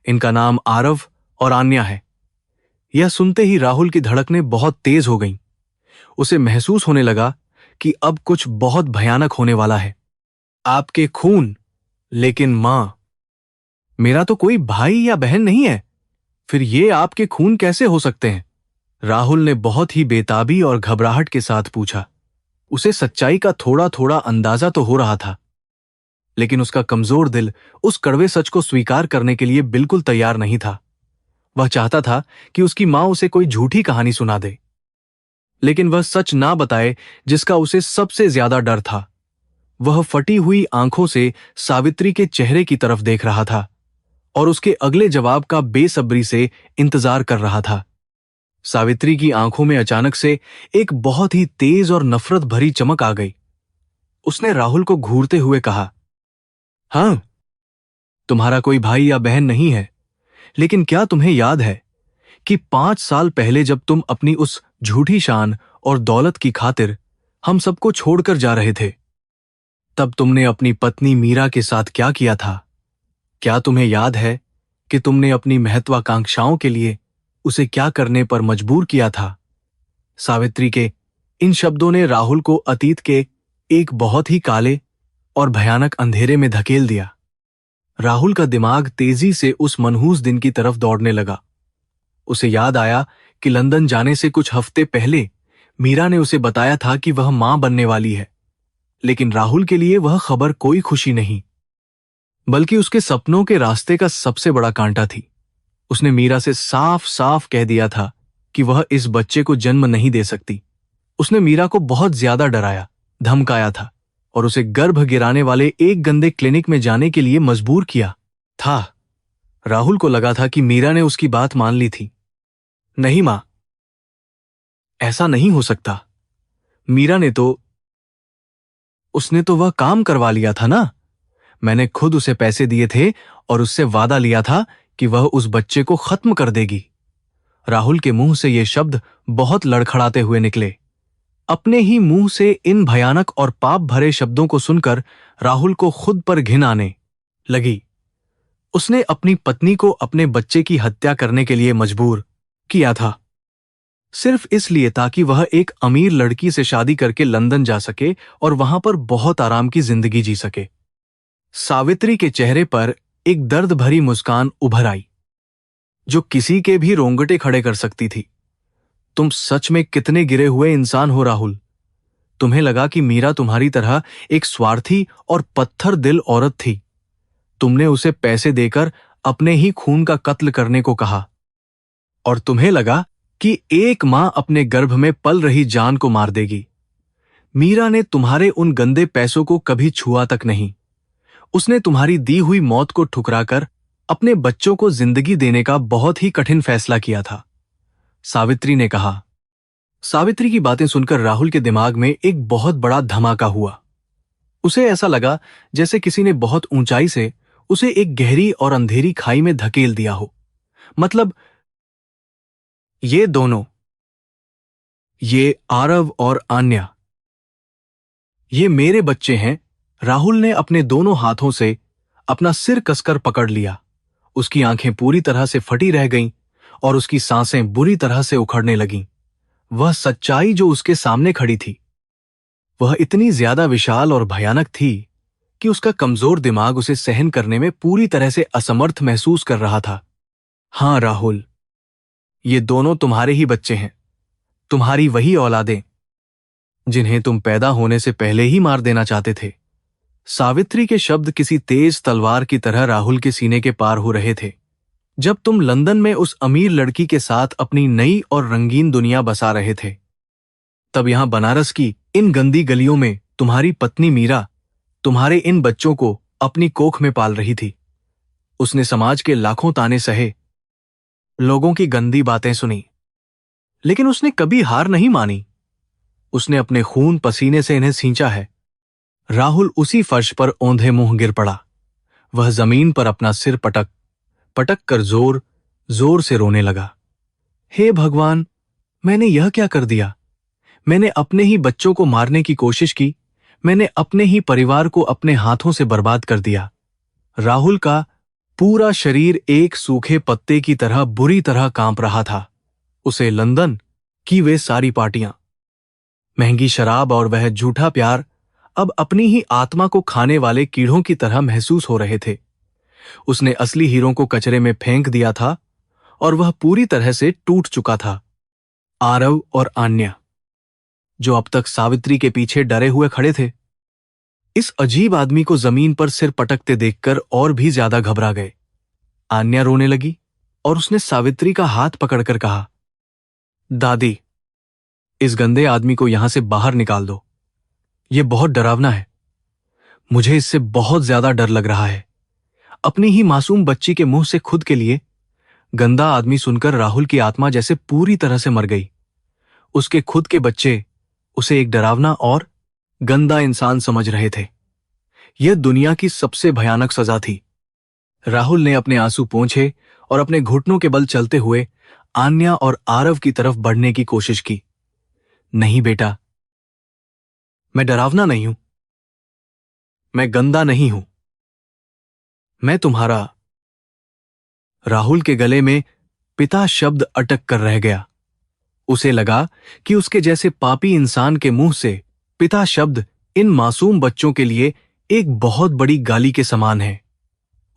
इनका नाम आरव और आन्या है। यह सुनते ही राहुल की धड़कनें बहुत तेज हो गईं। उसे महसूस होने लगा कि अब कुछ बहुत भयानक होने वाला है। आपके खून, लेकिन मां, मेरा तो कोई भाई या बहन नहीं है, फिर ये आपके खून कैसे हो सकते हैं? राहुल ने बहुत ही बेताबी और घबराहट के साथ पूछा। उसे सच्चाई का थोड़ा थोड़ा अंदाजा तो हो रहा था, लेकिन उसका कमजोर दिल उस कड़वे सच को स्वीकार करने के लिए बिल्कुल तैयार नहीं था। वह चाहता था कि उसकी मां उसे कोई झूठी कहानी सुना दे, लेकिन वह सच ना बताए जिसका उसे सबसे ज्यादा डर था। वह फटी हुई आंखों से सावित्री के चेहरे की तरफ देख रहा था और उसके अगले जवाब का बेसब्री से इंतजार कर रहा था। सावित्री की आंखों में अचानक से एक बहुत ही तेज और नफरत भरी चमक आ गई। उसने राहुल को घूरते हुए कहा, हां, तुम्हारा कोई भाई या बहन नहीं है, लेकिन क्या तुम्हें याद है कि 5 साल पहले जब तुम अपनी उस झूठी शान और दौलत की खातिर हम सबको छोड़कर जा रहे थे, तब तुमने अपनी पत्नी मीरा के साथ क्या किया था? क्या तुम्हें याद है कि तुमने अपनी महत्वाकांक्षाओं के लिए उसे क्या करने पर मजबूर किया था? सावित्री के इन शब्दों ने राहुल को अतीत के एक बहुत ही काले और भयानक अंधेरे में धकेल दिया। राहुल का दिमाग तेजी से उस मनहूस दिन की तरफ दौड़ने लगा। उसे याद आया कि लंदन जाने से कुछ हफ्ते पहले मीरा ने उसे बताया था कि वह मां बनने वाली है, लेकिन राहुल के लिए वह खबर कोई खुशी नहीं, बल्कि उसके सपनों के रास्ते का सबसे बड़ा कांटा थी। उसने मीरा से साफ साफ कह दिया था कि वह इस बच्चे को जन्म नहीं दे सकती। उसने मीरा को बहुत ज्यादा डराया, धमकाया था और उसे गर्भ गिराने वाले एक गंदे क्लिनिक में जाने के लिए मजबूर किया था। राहुल को लगा था कि मीरा ने उसकी बात मान ली थी। नहीं मां, ऐसा नहीं हो सकता। मीरा ने तो उसने तो वह काम करवा लिया था ना। मैंने खुद उसे पैसे दिए थे और उससे वादा लिया था कि वह उस बच्चे को खत्म कर देगी। राहुल के मुंह से ये शब्द बहुत लड़खड़ाते हुए निकले। अपने ही मुंह से इन भयानक और पाप भरे शब्दों को सुनकर राहुल को खुद पर घिन आने लगी। उसने अपनी पत्नी को अपने बच्चे की हत्या करने के लिए मजबूर किया था, सिर्फ इसलिए ताकि वह एक अमीर लड़की से शादी करके लंदन जा सके और वहां पर बहुत आराम की जिंदगी जी सके। सावित्री के चेहरे पर एक दर्द भरी मुस्कान उभर आई, जो किसी के भी रोंगटे खड़े कर सकती थी। तुम सच में कितने गिरे हुए इंसान हो राहुल। तुम्हें लगा कि मीरा तुम्हारी तरह एक स्वार्थी और पत्थर दिल औरत थी। तुमने उसे पैसे देकर अपने ही खून का कत्ल करने को कहा, और तुम्हें लगा कि एक मां अपने गर्भ में पल रही जान को मार देगी। मीरा ने तुम्हारे उन गंदे पैसों को कभी छुआ तक नहीं। उसने तुम्हारी दी हुई मौत को ठुकराकर अपने बच्चों को जिंदगी देने का बहुत ही कठिन फैसला किया था, सावित्री ने कहा। सावित्री की बातें सुनकर राहुल के दिमाग में एक बहुत बड़ा धमाका हुआ। उसे ऐसा लगा जैसे किसी ने बहुत ऊंचाई से उसे एक गहरी और अंधेरी खाई में धकेल दिया हो। मतलब ये दोनों, ये आरव और आन्या, ये मेरे बच्चे हैं। राहुल ने अपने दोनों हाथों से अपना सिर कसकर पकड़ लिया। उसकी आंखें पूरी तरह से फटी रह गईं और उसकी सांसें बुरी तरह से उखड़ने लगीं। वह सच्चाई जो उसके सामने खड़ी थी, वह इतनी ज्यादा विशाल और भयानक थी कि उसका कमजोर दिमाग उसे सहन करने में पूरी तरह से असमर्थ महसूस कर रहा था। हां राहुल, ये दोनों तुम्हारे ही बच्चे हैं, तुम्हारी वही औलादें जिन्हें तुम पैदा होने से पहले ही मार देना चाहते थे। सावित्री के शब्द किसी तेज तलवार की तरह राहुल के सीने के पार हो रहे थे। जब तुम लंदन में उस अमीर लड़की के साथ अपनी नई और रंगीन दुनिया बसा रहे थे, तब यहां बनारस की इन गंदी गलियों में तुम्हारी पत्नी मीरा तुम्हारे इन बच्चों को अपनी कोख में पाल रही थी। उसने समाज के लाखों ताने सहे, लोगों की गंदी बातें सुनी, लेकिन उसने कभी हार नहीं मानी। उसने अपने खून पसीने से इन्हें सींचा है। राहुल उसी फर्श पर औंधे मुंह गिर पड़ा। वह जमीन पर अपना सिर पटक पटक कर जोर जोर से रोने लगा। हे भगवान, मैंने यह क्या कर दिया? मैंने अपने ही बच्चों को मारने की कोशिश की। मैंने अपने ही परिवार को अपने हाथों से बर्बाद कर दिया। राहुल का पूरा शरीर एक सूखे पत्ते की तरह बुरी तरह कांप रहा था। उसे लंदन की वे सारी पार्टियां, महंगी शराब और वह झूठा प्यार अब अपनी ही आत्मा को खाने वाले कीड़ों की तरह महसूस हो रहे थे। उसने असली हीरो को कचरे में फेंक दिया था और वह पूरी तरह से टूट चुका था। आरव और आन्या, जो अब तक सावित्री के पीछे डरे हुए खड़े थे, इस अजीब आदमी को जमीन पर सिर पटकते देखकर और भी ज्यादा घबरा गए। आन्या रोने लगी और उसने सावित्री का हाथ पकड़कर कहा, दादी, इस गंदे आदमी को यहां से बाहर निकाल दो। यह बहुत डरावना है। मुझे इससे बहुत ज्यादा डर लग रहा है। अपनी ही मासूम बच्ची के मुंह से खुद के लिए गंदा आदमी सुनकर राहुल की आत्मा जैसे पूरी तरह से मर गई। उसके खुद के बच्चे उसे एक डरावना और गंदा इंसान समझ रहे थे। यह दुनिया की सबसे भयानक सजा थी। राहुल ने अपने आंसू पोंछे और अपने घुटनों के बल चलते हुए आन्या और आरव की तरफ बढ़ने की कोशिश की। नहीं बेटा, मैं डरावना नहीं हूं। मैं गंदा नहीं हूं। मैं तुम्हारा। राहुल के गले में पिता शब्द अटक कर रह गया। उसे लगा कि उसके जैसे पापी इंसान के मुंह से पिता शब्द इन मासूम बच्चों के लिए एक बहुत बड़ी गाली के समान है।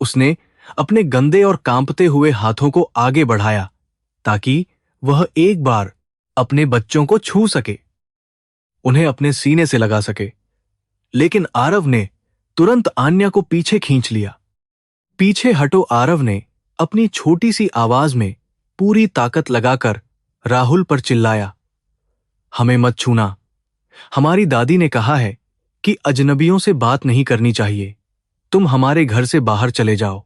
उसने अपने गंदे और कांपते हुए हाथों को आगे बढ़ाया ताकि वह एक बार अपने बच्चों को छू सके, उन्हें अपने सीने से लगा सके। लेकिन आरव ने तुरंत आन्या को पीछे खींच लिया। पीछे हटो, आरव ने अपनी छोटी सी आवाज में पूरी ताकत लगाकर राहुल पर चिल्लाया। हमें मत छूना। हमारी दादी ने कहा है कि अजनबियों से बात नहीं करनी चाहिए। तुम हमारे घर से बाहर चले जाओ।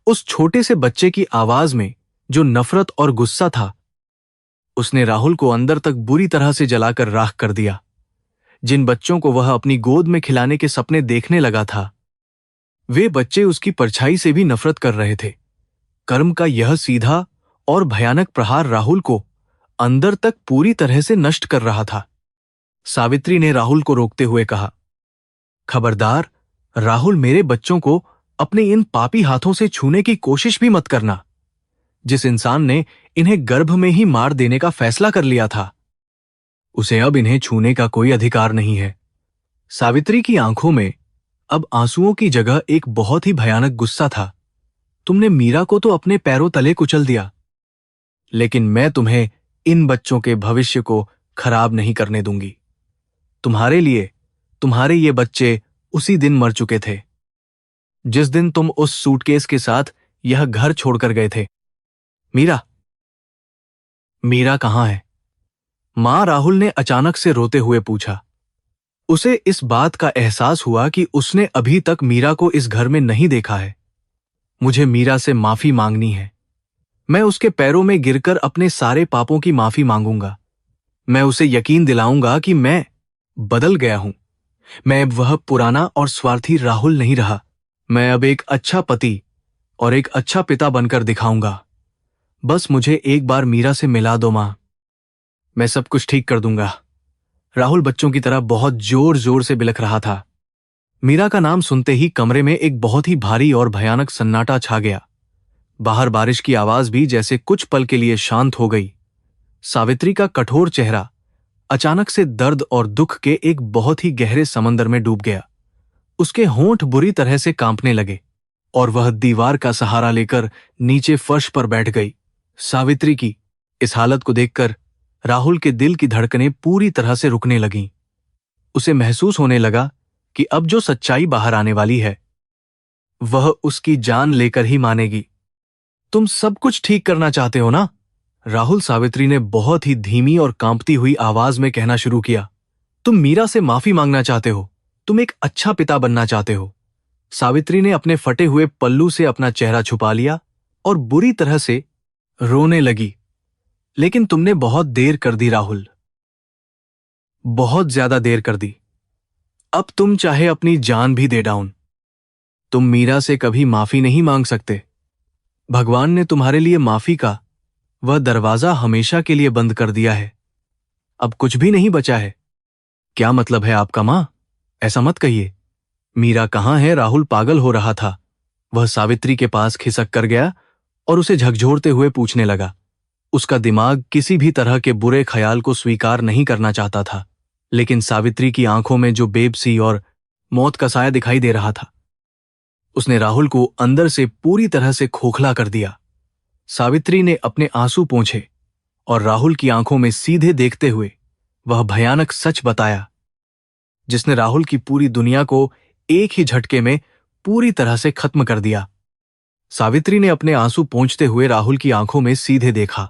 उस छोटे से बच्चे की आवाज में जो नफरत और गुस्सा था, उसने राहुल को अंदर तक बुरी तरह से जलाकर राख कर दिया। जिन बच्चों को वह अपनी गोद में खिलाने के सपने देखने लगा था, वे बच्चे उसकी परछाई से भी नफरत कर रहे थे। कर्म का यह सीधा और भयानक प्रहार राहुल को अंदर तक पूरी तरह से नष्ट कर रहा था। सावित्री ने राहुल को रोकते हुए कहा, खबरदार राहुल, मेरे बच्चों को अपने इन पापी हाथों से छूने की कोशिश भी मत करना। जिस इंसान ने इन्हें गर्भ में ही मार देने का फैसला कर लिया था, उसे अब इन्हें छूने का कोई अधिकार नहीं है। सावित्री की आंखों में अब आंसुओं की जगह एक बहुत ही भयानक गुस्सा था। तुमने मीरा को तो अपने पैरों तले कुचल दिया, लेकिन मैं तुम्हें इन बच्चों के भविष्य को खराब नहीं करने दूंगी। तुम्हारे लिए तुम्हारे ये बच्चे उसी दिन मर चुके थे, जिस दिन तुम उस सूटकेस के साथ यह घर छोड़कर गए थे। मीरा, मीरा कहाँ है? मां, राहुल ने अचानक से रोते हुए पूछा। उसे इस बात का एहसास हुआ कि उसने अभी तक मीरा को इस घर में नहीं देखा है। मुझे मीरा से माफी मांगनी है। मैं उसके पैरों में गिरकर अपने सारे पापों की माफी मांगूंगा। मैं उसे यकीन दिलाऊंगा कि मैं बदल गया हूं। मैं अब वह पुराना और स्वार्थी राहुल नहीं रहा। मैं अब एक अच्छा पति और एक अच्छा पिता बनकर दिखाऊंगा। बस मुझे एक बार मीरा से मिला दो मां। मैं सब कुछ ठीक कर दूंगा। राहुल बच्चों की तरह बहुत जोर जोर से बिलख रहा था। मीरा का नाम सुनते ही कमरे में एक बहुत ही भारी और भयानक सन्नाटा छा गया। बाहर बारिश की आवाज भी जैसे कुछ पल के लिए शांत हो गई। सावित्री का कठोर चेहरा अचानक से दर्द और दुख के एक बहुत ही गहरे समंदर में डूब गया। उसके होंठ बुरी तरह से कांपने लगे और वह दीवार का सहारा लेकर नीचे फर्श पर बैठ गई। सावित्री की इस हालत को देखकर राहुल के दिल की धड़कनें पूरी तरह से रुकने लगीं। उसे महसूस होने लगा कि अब जो सच्चाई बाहर आने वाली है, वह उसकी जान लेकर ही मानेगी। तुम सब कुछ ठीक करना चाहते हो ना? राहुल, सावित्री ने बहुत ही धीमी और कांपती हुई आवाज में कहना शुरू किया। तुम मीरा से माफी मांगना चाहते हो, तुम एक अच्छा पिता बनना चाहते हो। सावित्री ने अपने फटे हुए पल्लू से अपना चेहरा छुपा लिया और बुरी तरह से रोने लगी। लेकिन तुमने बहुत देर कर दी राहुल, बहुत ज्यादा देर कर दी। अब तुम चाहे अपनी जान भी दे डाउन, तुम मीरा से कभी माफी नहीं मांग सकते। भगवान ने तुम्हारे लिए माफी का वह दरवाजा हमेशा के लिए बंद कर दिया है। अब कुछ भी नहीं बचा है। क्या मतलब है आपका मां? ऐसा मत कहिए। मीरा कहाँ है? राहुल पागल हो रहा था। वह सावित्री के पास खिसक कर गया और उसे झकझोरते हुए पूछने लगा। उसका दिमाग किसी भी तरह के बुरे ख्याल को स्वीकार नहीं करना चाहता था, लेकिन सावित्री की आंखों में जो बेबसी और मौत का साया दिखाई दे रहा था, उसने राहुल को अंदर से पूरी तरह से खोखला कर दिया। सावित्री ने अपने आंसू पोंछे और राहुल की आंखों में सीधे देखते हुए वह भयानक सच बताया, जिसने राहुल की पूरी दुनिया को एक ही झटके में पूरी तरह से खत्म कर दिया। सावित्री ने अपने आंसू पोंछते हुए राहुल की आंखों में सीधे देखा।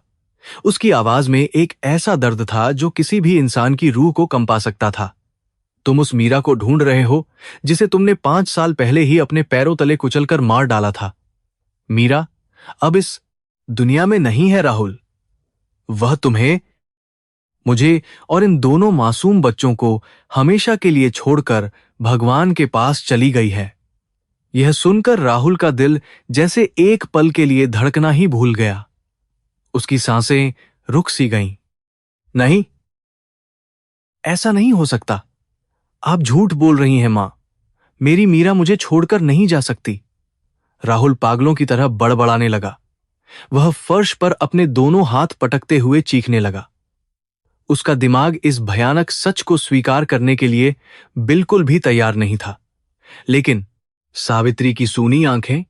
उसकी आवाज में एक ऐसा दर्द था जो किसी भी इंसान की रूह को कंपा सकता था। तुम उस मीरा को ढूंढ रहे हो जिसे तुमने 5 साल पहले ही अपने पैरों तले कुचलकर मार डाला था। मीरा अब इस दुनिया में नहीं है राहुल। वह तुम्हें, मुझे और इन दोनों मासूम बच्चों को हमेशा के लिए छोड़कर भगवान के पास चली गई है। यह सुनकर राहुल का दिल जैसे एक पल के लिए धड़कना ही भूल गया। उसकी सांसें रुक सी गईं। नहीं, ऐसा नहीं हो सकता। आप झूठ बोल रही हैं मां। मेरी मीरा मुझे छोड़कर नहीं जा सकती। राहुल पागलों की तरह बड़बड़ाने लगा। वह फर्श पर अपने दोनों हाथ पटकते हुए चीखने लगा। उसका दिमाग इस भयानक सच को स्वीकार करने के लिए बिल्कुल भी तैयार नहीं था। लेकिन सावित्री की सूनी आंखें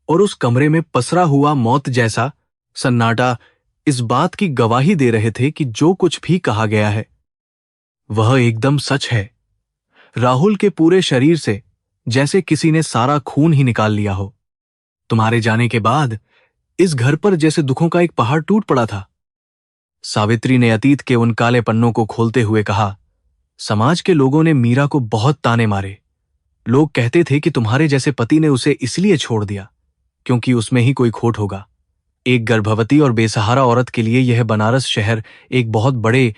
और उस कमरे में पसरा हुआ मौत जैसा सन्नाटा इस बात की गवाही दे रहे थे कि जो कुछ भी कहा गया है वह एकदम सच है। राहुल के पूरे शरीर से जैसे किसी ने सारा खून ही निकाल लिया हो। तुम्हारे जाने के बाद इस घर पर जैसे दुखों का एक पहाड़ टूट पड़ा था। सावित्री ने अतीत के उन काले पन्नों को खोलते हुए कहा, समाज के लोगों ने मीरा को बहुत ताने मारे। लोग कहते थे कि तुम्हारे जैसे पति ने उसे इसलिए छोड़ दिया क्योंकि उसमें ही कोई खोट होगा। एक गर्भवती और बेसहारा औरत के लिए यह बनारस शहर एक बहुत बड़े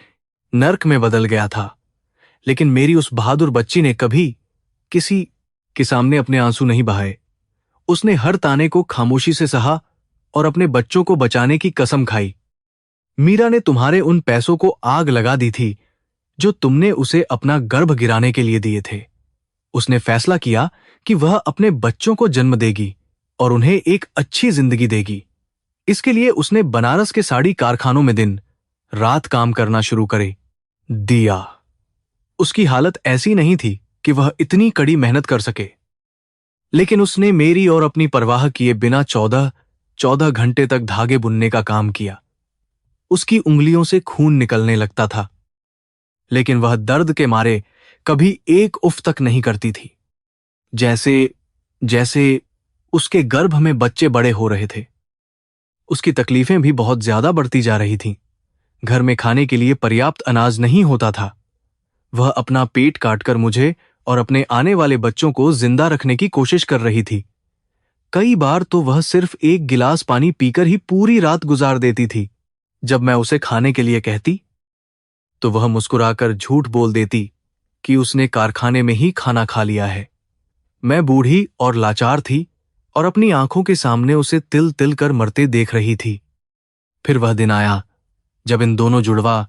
नर्क में बदल गया था। लेकिन मेरी उस बहादुर बच्ची ने कभी किसी के सामने अपने आंसू नहीं बहाए। उसने हर ताने को खामोशी से सहा और अपने बच्चों को बचाने की कसम खाई। मीरा ने तुम्हारे उन पैसों को आग लगा दी थी जो तुमने उसे अपना गर्भ गिराने के लिए दिए थे। उसने फैसला किया कि वह अपने बच्चों को जन्म देगी और उन्हें एक अच्छी जिंदगी देगी। इसके लिए उसने बनारस के साड़ी कारखानों में दिन रात काम करना शुरू करे दिया। उसकी हालत ऐसी नहीं थी कि वह इतनी कड़ी मेहनत कर सके, लेकिन उसने मेरी और अपनी परवाह किए बिना 14 घंटे तक धागे बुनने का काम किया। उसकी उंगलियों से खून निकलने लगता था, लेकिन वह दर्द के मारे कभी एक उफ तक नहीं करती थी। जैसे उसके गर्भ में बच्चे बड़े हो रहे थे। उसकी तकलीफें भी बहुत ज्यादा बढ़ती जा रही थीं। घर में खाने के लिए पर्याप्त अनाज नहीं होता था। वह अपना पेट काटकर मुझे और अपने आने वाले बच्चों को जिंदा रखने की कोशिश कर रही थी। कई बार तो वह सिर्फ एक गिलास पानी पीकर ही पूरी रात गुजार देती थी। जब मैं उसे खाने के लिए कहती तो वह मुस्कुराकर झूठ बोल देती कि उसने कारखाने में ही खाना खा लिया है। मैं बूढ़ी और लाचार थी और अपनी आंखों के सामने उसे तिल तिल कर मरते देख रही थी। फिर वह दिन आया जब इन दोनों जुड़वा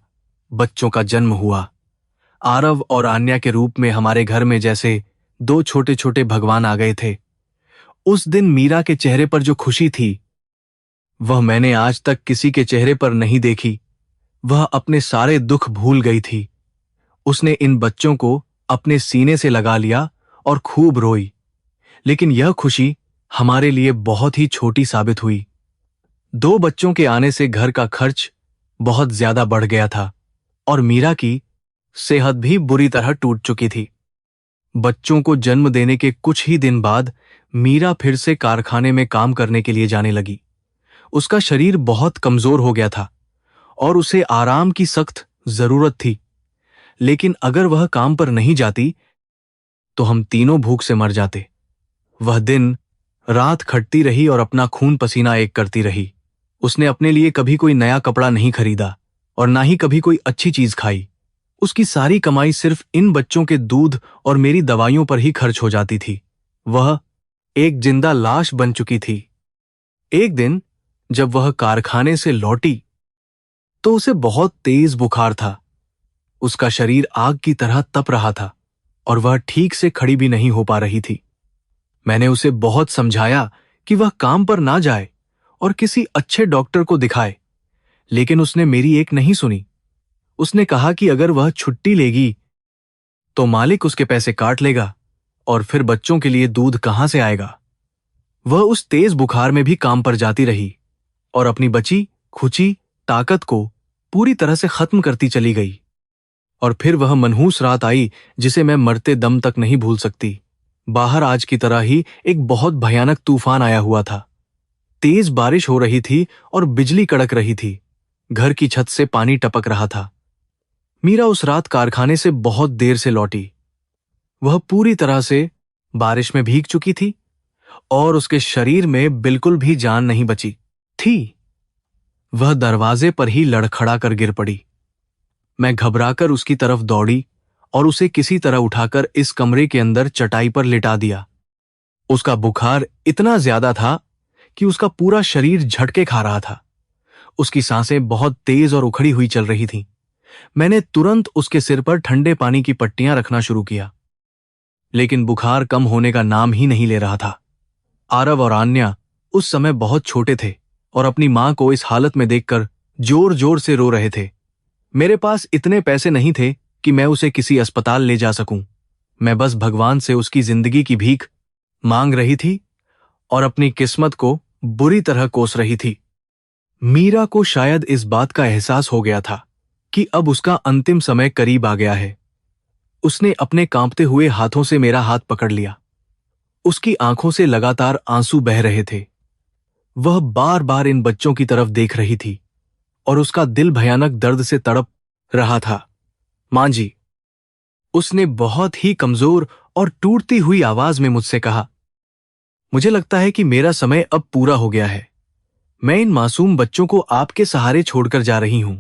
बच्चों का जन्म हुआ। आरव और आन्या के रूप में हमारे घर में जैसे 2 छोटे छोटे भगवान आ गए थे। उस दिन मीरा के चेहरे पर जो खुशी थी वह मैंने आज तक किसी के चेहरे पर नहीं देखी। वह अपने सारे दुख भूल गई थी। उसने इन बच्चों को अपने सीने से लगा लिया और खूब रोई। लेकिन यह खुशी हमारे लिए बहुत ही छोटी साबित हुई। 2 बच्चों के आने से घर का खर्च बहुत ज्यादा बढ़ गया था और मीरा की सेहत भी बुरी तरह टूट चुकी थी। बच्चों को जन्म देने के कुछ ही दिन बाद मीरा फिर से कारखाने में काम करने के लिए जाने लगी। उसका शरीर बहुत कमजोर हो गया था और उसे आराम की सख्त जरूरत थी। लेकिन अगर वह काम पर नहीं जाती तो हम तीनों भूख से मर जाते। वह दिन रात खटती रही और अपना खून पसीना एक करती रही। उसने अपने लिए कभी कोई नया कपड़ा नहीं खरीदा और ना ही कभी कोई अच्छी चीज खाई। उसकी सारी कमाई सिर्फ इन बच्चों के दूध और मेरी दवाइयों पर ही खर्च हो जाती थी। वह एक जिंदा लाश बन चुकी थी। एक दिन जब वह कारखाने से लौटी तो उसे बहुत तेज बुखार था। उसका शरीर आग की तरह तप रहा था और वह ठीक से खड़ी भी नहीं हो पा रही थी। मैंने उसे बहुत समझाया कि वह काम पर ना जाए और किसी अच्छे डॉक्टर को दिखाए, लेकिन उसने मेरी एक नहीं सुनी। उसने कहा कि अगर वह छुट्टी लेगी तो मालिक उसके पैसे काट लेगा और फिर बच्चों के लिए दूध कहां से आएगा। वह उस तेज बुखार में भी काम पर जाती रही और अपनी बची खुची ताकत को पूरी तरह से खत्म करती चली गई। और फिर वह मनहूस रात आई जिसे मैं मरते दम तक नहीं भूल सकती। बाहर आज की तरह ही एक बहुत भयानक तूफान आया हुआ था। तेज बारिश हो रही थी और बिजली कड़क रही थी। घर की छत से पानी टपक रहा था। मीरा उस रात कारखाने से बहुत देर से लौटी। वह पूरी तरह से बारिश में भीग चुकी थी और उसके शरीर में बिल्कुल भी जान नहीं बची थी। वह दरवाजे पर ही लड़खड़ा कर गिर पड़ी। मैं घबराकर उसकी तरफ दौड़ी और उसे किसी तरह उठाकर इस कमरे के अंदर चटाई पर लिटा दिया। उसका बुखार इतना ज्यादा था कि उसका पूरा शरीर झटके खा रहा था। उसकी सांसें बहुत तेज और उखड़ी हुई चल रही थीं। मैंने तुरंत उसके सिर पर ठंडे पानी की पट्टियां रखना शुरू किया, लेकिन बुखार कम होने का नाम ही नहीं ले रहा था। आरव और आन्या उस समय बहुत छोटे थे और अपनी मां को इस हालत में देखकर जोर जोर से रो रहे थे। मेरे पास इतने पैसे नहीं थे कि मैं उसे किसी अस्पताल ले जा सकूं। मैं बस भगवान से उसकी जिंदगी की भीख मांग रही थी और अपनी किस्मत को बुरी तरह कोस रही थी। मीरा को शायद इस बात का एहसास हो गया था कि अब उसका अंतिम समय करीब आ गया है। उसने अपने कांपते हुए हाथों से मेरा हाथ पकड़ लिया। उसकी आंखों से लगातार आंसू बह रहे थे। वह बार बार इन बच्चों की तरफ देख रही थी और उसका दिल भयानक दर्द से तड़प रहा था। मां जी, उसने बहुत ही कमजोर और टूटती हुई आवाज में मुझसे कहा, मुझे लगता है कि मेरा समय अब पूरा हो गया है। मैं इन मासूम बच्चों को आपके सहारे छोड़कर जा रही हूं।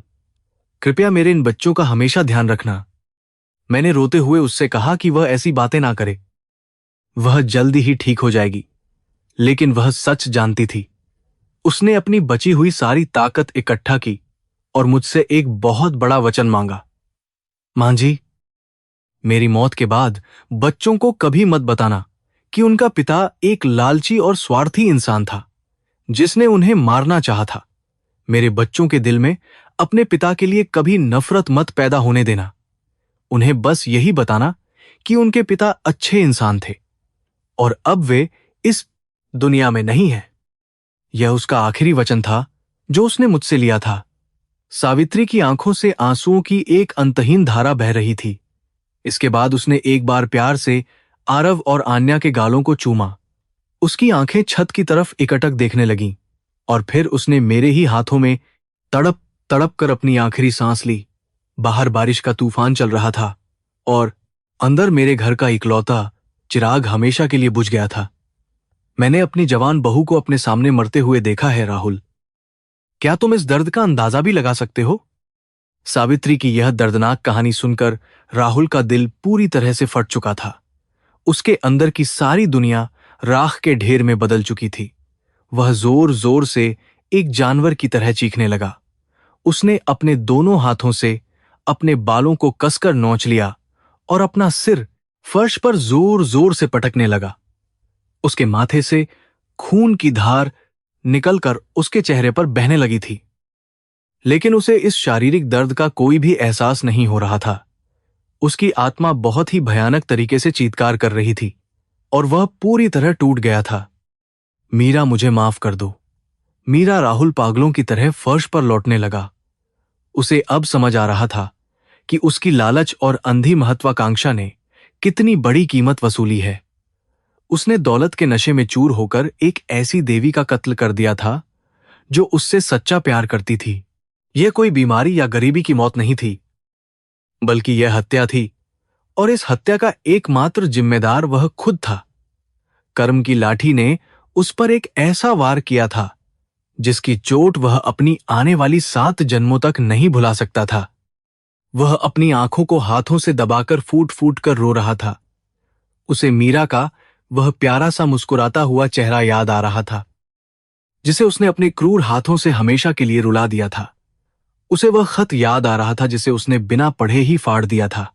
कृपया मेरे इन बच्चों का हमेशा ध्यान रखना। मैंने रोते हुए उससे कहा कि वह ऐसी बातें ना करे। वह जल्दी ही ठीक हो जाएगी। लेकिन वह सच जानती थी। उसने अपनी बची हुई सारी ताकत इकट्ठा की और मुझसे एक बहुत बड़ा वचन मांगा। मां जी, मेरी मौत के बाद बच्चों को कभी मत बताना कि उनका पिता एक लालची और स्वार्थी इंसान था जिसने उन्हें मारना चाहा था। मेरे बच्चों के दिल में अपने पिता के लिए कभी नफरत मत पैदा होने देना। उन्हें बस यही बताना कि उनके पिता अच्छे इंसान थे और अब वे इस दुनिया में नहीं हैं। यह उसका आखिरी वचन था जो उसने मुझसे लिया था। सावित्री की आंखों से आंसुओं की एक अंतहीन धारा बह रही थी। इसके बाद उसने एक बार प्यार से आरव और आन्या के गालों को चूमा। उसकी आंखें छत की तरफ एकटक देखने लगीं और फिर उसने मेरे ही हाथों में तड़प तड़प कर अपनी आखिरी सांस ली। बाहर बारिश का तूफान चल रहा था और अंदर मेरे घर का इकलौता चिराग हमेशा के लिए बुझ गया था। मैंने अपनी जवान बहू को अपने सामने मरते हुए देखा है राहुल। क्या तुम इस दर्द का अंदाजा भी लगा सकते हो? सावित्री की यह दर्दनाक कहानी सुनकर राहुल का दिल पूरी तरह से फट चुका था। उसके अंदर की सारी दुनिया राख के ढेर में बदल चुकी थी। वह जोर जोर से एक जानवर की तरह चीखने लगा। उसने अपने दोनों हाथों से अपने बालों को कसकर नोच लिया और अपना सिर फर्श पर जोर जोर से पटकने लगा। उसके माथे से खून की धार निकलकर उसके चेहरे पर बहने लगी थी, लेकिन उसे इस शारीरिक दर्द का कोई भी एहसास नहीं हो रहा था। उसकी आत्मा बहुत ही भयानक तरीके से चीत्कार कर रही थी और वह पूरी तरह टूट गया था। मीरा, मुझे माफ कर दो। मीरा राहुल पागलों की तरह फर्श पर लौटने लगा। उसे अब समझ आ रहा था कि उसकी लालच और अंधी महत्वाकांक्षा ने कितनी बड़ी कीमत वसूली है। उसने दौलत के नशे में चूर होकर एक ऐसी देवी का कत्ल कर दिया था जो उससे सच्चा प्यार करती थी। यह कोई बीमारी या गरीबी की मौत नहीं थी, बल्कि यह हत्या थी और इस हत्या का एकमात्र जिम्मेदार वह खुद था। कर्म की लाठी ने उस पर एक ऐसा वार किया था जिसकी चोट वह अपनी आने वाली 7 जन्मों तक नहीं भुला सकता था। वह अपनी आंखों को हाथों से दबाकर फूट फूट कर रो रहा था। उसे मीरा का वह प्यारा सा मुस्कुराता हुआ चेहरा याद आ रहा था जिसे उसने अपने क्रूर हाथों से हमेशा के लिए रुला दिया था। उसे वह खत याद आ रहा था जिसे उसने बिना पढ़े ही फाड़ दिया था।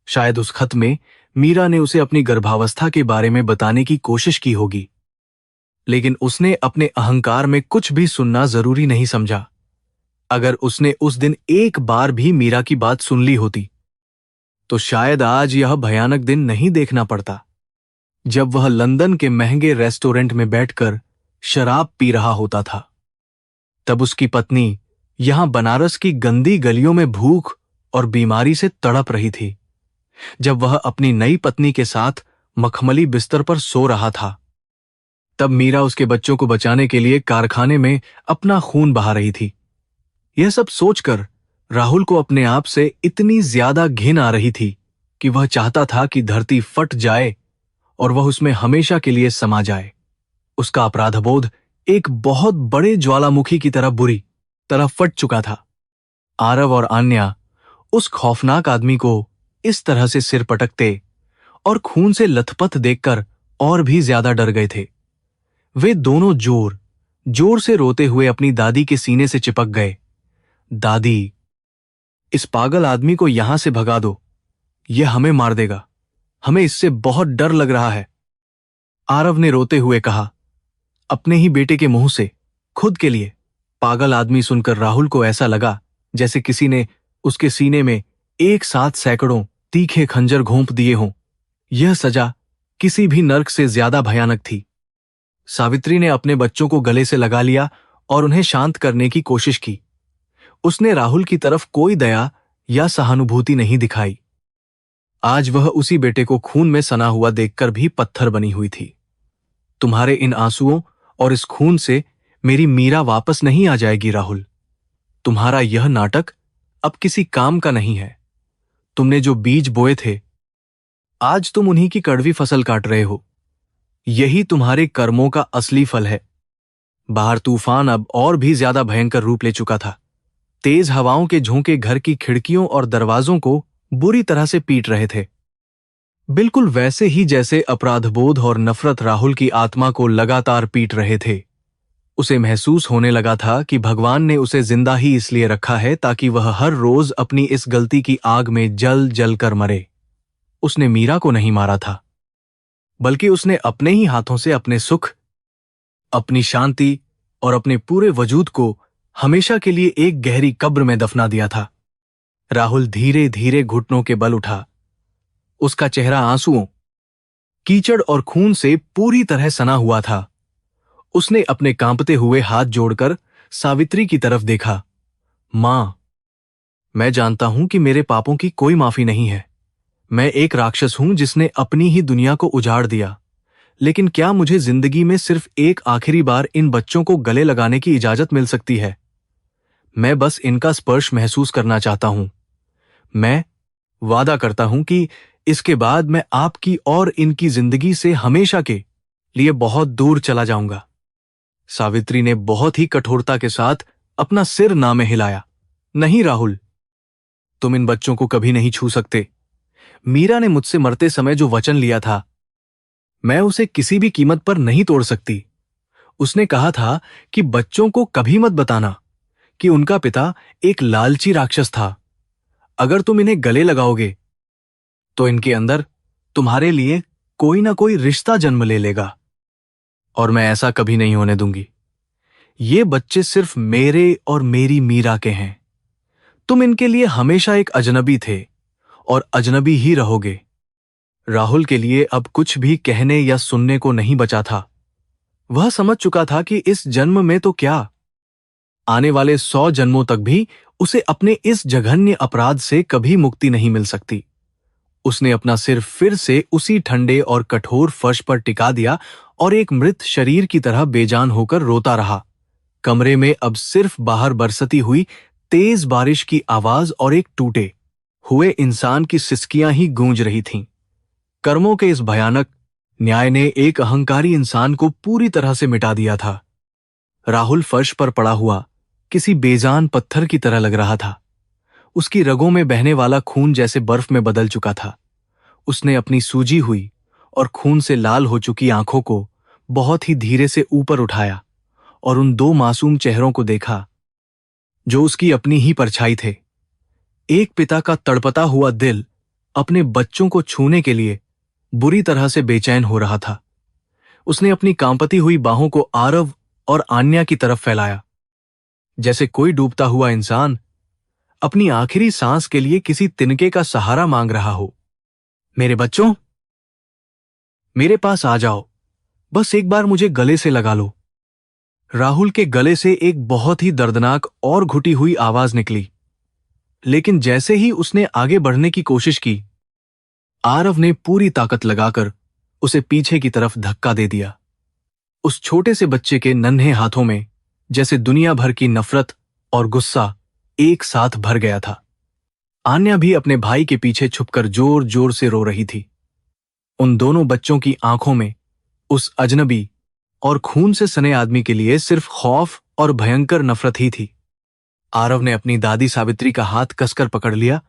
शायद उस खत में मीरा ने उसे अपनी गर्भावस्था के बारे में बताने की कोशिश की होगी, लेकिन उसने अपने अहंकार में कुछ भी सुनना जरूरी नहीं समझा। अगर उसने उस दिन एक बार भी मीरा की बात सुन ली होती तो शायद आज यह भयानक दिन नहीं देखना पड़ता जब वह लंदन के महंगे रेस्टोरेंट में बैठकर शराब पी रहा होता था। तब उसकी पत्नी यहां बनारस की गंदी गलियों में भूख और बीमारी से तड़प रही थी, जब वह अपनी नई पत्नी के साथ मखमली बिस्तर पर सो रहा था। तब मीरा उसके बच्चों को बचाने के लिए कारखाने में अपना खून बहा रही थी। यह सब सोचकर राहुल को अपने आप से इतनी ज्यादा घिन आ रही थी कि वह चाहता था कि धरती फट जाए और वह उसमें हमेशा के लिए समा जाए। उसका अपराधबोध एक बहुत बड़े ज्वालामुखी की तरह बुरी तरह फट चुका था। आरव और आन्या उस खौफनाक आदमी को इस तरह से सिर पटकते और खून से लथपथ देखकर और भी ज्यादा डर गए थे। वे दोनों जोर जोर से रोते हुए अपनी दादी के सीने से चिपक गए। दादी, इस पागल आदमी को यहां से भगा दो, यह हमें मार देगा, हमें इससे बहुत डर लग रहा है। आरव ने रोते हुए कहा, अपने ही बेटे के मुंह से, खुद के लिए। पागल आदमी सुनकर राहुल को ऐसा लगा जैसे किसी ने उसके सीने में एक साथ सैकड़ों तीखे खंजर घोंप दिए हों। यह सजा किसी भी नर्क से ज्यादा भयानक थी। सावित्री ने अपने बच्चों को गले से लगा लिया और उन्हें शांत करने की कोशिश की। उसने राहुल की तरफ कोई दया या सहानुभूति नहीं दिखाई। आज वह उसी बेटे को खून में सना हुआ देखकर भी पत्थर बनी हुई थी। तुम्हारे इन आंसुओं और इस खून से मेरी मीरा वापस नहीं आ जाएगी राहुल। तुम्हारा यह नाटक अब किसी काम का नहीं है। तुमने जो बीज बोए थे, आज तुम उन्हीं की कड़वी फसल काट रहे हो। यही तुम्हारे कर्मों का असली फल है। बाहर तूफान अब और भी ज्यादा भयंकर रूप ले चुका था। तेज हवाओं के झोंके घर की खिड़कियों और दरवाजों को बुरी तरह से पीट रहे थे, बिल्कुल वैसे ही जैसे अपराधबोध और नफरत राहुल की आत्मा को लगातार पीट रहे थे। उसे महसूस होने लगा था कि भगवान ने उसे जिंदा ही इसलिए रखा है ताकि वह हर रोज अपनी इस गलती की आग में जल जल कर मरे। उसने मीरा को नहीं मारा था, बल्कि उसने अपने ही हाथों से अपने सुख, अपनी शांति और अपने पूरे वजूद को हमेशा के लिए एक गहरी कब्र में दफना दिया था। राहुल धीरे धीरे घुटनों के बल उठा। उसका चेहरा आंसुओं, कीचड़ और खून से पूरी तरह सना हुआ था। उसने अपने कांपते हुए हाथ जोड़कर सावित्री की तरफ देखा। मां, मैं जानता हूं कि मेरे पापों की कोई माफी नहीं है। मैं एक राक्षस हूं जिसने अपनी ही दुनिया को उजाड़ दिया। लेकिन क्या मुझे जिंदगी में सिर्फ एक आखिरी बार इन बच्चों को गले लगाने की इजाजत मिल सकती है? मैं बस इनका स्पर्श महसूस करना चाहता हूं। मैं वादा करता हूं कि इसके बाद मैं आपकी और इनकी जिंदगी से हमेशा के लिए बहुत दूर चला जाऊंगा। सावित्री ने बहुत ही कठोरता के साथ अपना सिर ना में हिलाया। नहीं राहुल, तुम इन बच्चों को कभी नहीं छू सकते। मीरा ने मुझसे मरते समय जो वचन लिया था, मैं उसे किसी भी कीमत पर नहीं तोड़ सकती। उसने कहा था कि बच्चों को कभी मत बताना कि उनका पिता एक लालची राक्षस था। अगर तुम इन्हें गले लगाओगे तो इनके अंदर तुम्हारे लिए कोई ना कोई रिश्ता जन्म ले लेगा, और मैं ऐसा कभी नहीं होने दूंगी। ये बच्चे सिर्फ मेरे और मेरी मीरा के हैं। तुम इनके लिए हमेशा एक अजनबी थे और अजनबी ही रहोगे। राहुल के लिए अब कुछ भी कहने या सुनने को नहीं बचा था। वह समझ चुका था कि इस जन्म में तो क्या, आने वाले 100 जन्मों तक भी उसे अपने इस जघन्य अपराध से कभी मुक्ति नहीं मिल सकती। उसने अपना सिर फिर से उसी ठंडे और कठोर फर्श पर टिका दिया और एक मृत शरीर की तरह बेजान होकर रोता रहा। कमरे में अब सिर्फ बाहर बरसती हुई तेज बारिश की आवाज और एक टूटे हुए इंसान की सिसकियां ही गूंज रही थीं। कर्मों के इस भयानक न्याय ने एक अहंकारी इंसान को पूरी तरह से मिटा दिया था। राहुल फर्श पर पड़ा हुआ किसी बेजान पत्थर की तरह लग रहा था। उसकी रगों में बहने वाला खून जैसे बर्फ में बदल चुका था। उसने अपनी सूजी हुई और खून से लाल हो चुकी आंखों को बहुत ही धीरे से ऊपर उठाया और उन दो मासूम चेहरों को देखा जो उसकी अपनी ही परछाई थे। एक पिता का तड़पता हुआ दिल अपने बच्चों को छूने के लिए बुरी तरह से बेचैन हो रहा था। उसने अपनी कांपती हुई बाहों को आरव और आन्या की तरफ फैलाया, जैसे कोई डूबता हुआ इंसान अपनी आखिरी सांस के लिए किसी तिनके का सहारा मांग रहा हो। मेरे बच्चों, मेरे पास आ जाओ, बस एक बार मुझे गले से लगा लो। राहुल के गले से एक बहुत ही दर्दनाक और घुटी हुई आवाज निकली, लेकिन जैसे ही उसने आगे बढ़ने की कोशिश की, आरव ने पूरी ताकत लगाकर उसे पीछे की तरफ धक्का दे दिया। उस छोटे से बच्चे के नन्हे हाथों में जैसे दुनिया भर की नफरत और गुस्सा एक साथ भर गया था। आन्या भी अपने भाई के पीछे छुपकर जोर जोर से रो रही थी। उन दोनों बच्चों की आंखों में उस अजनबी और खून से सने आदमी के लिए सिर्फ खौफ और भयंकर नफरत ही थी। आरव ने अपनी दादी सावित्री का हाथ कसकर पकड़ लिया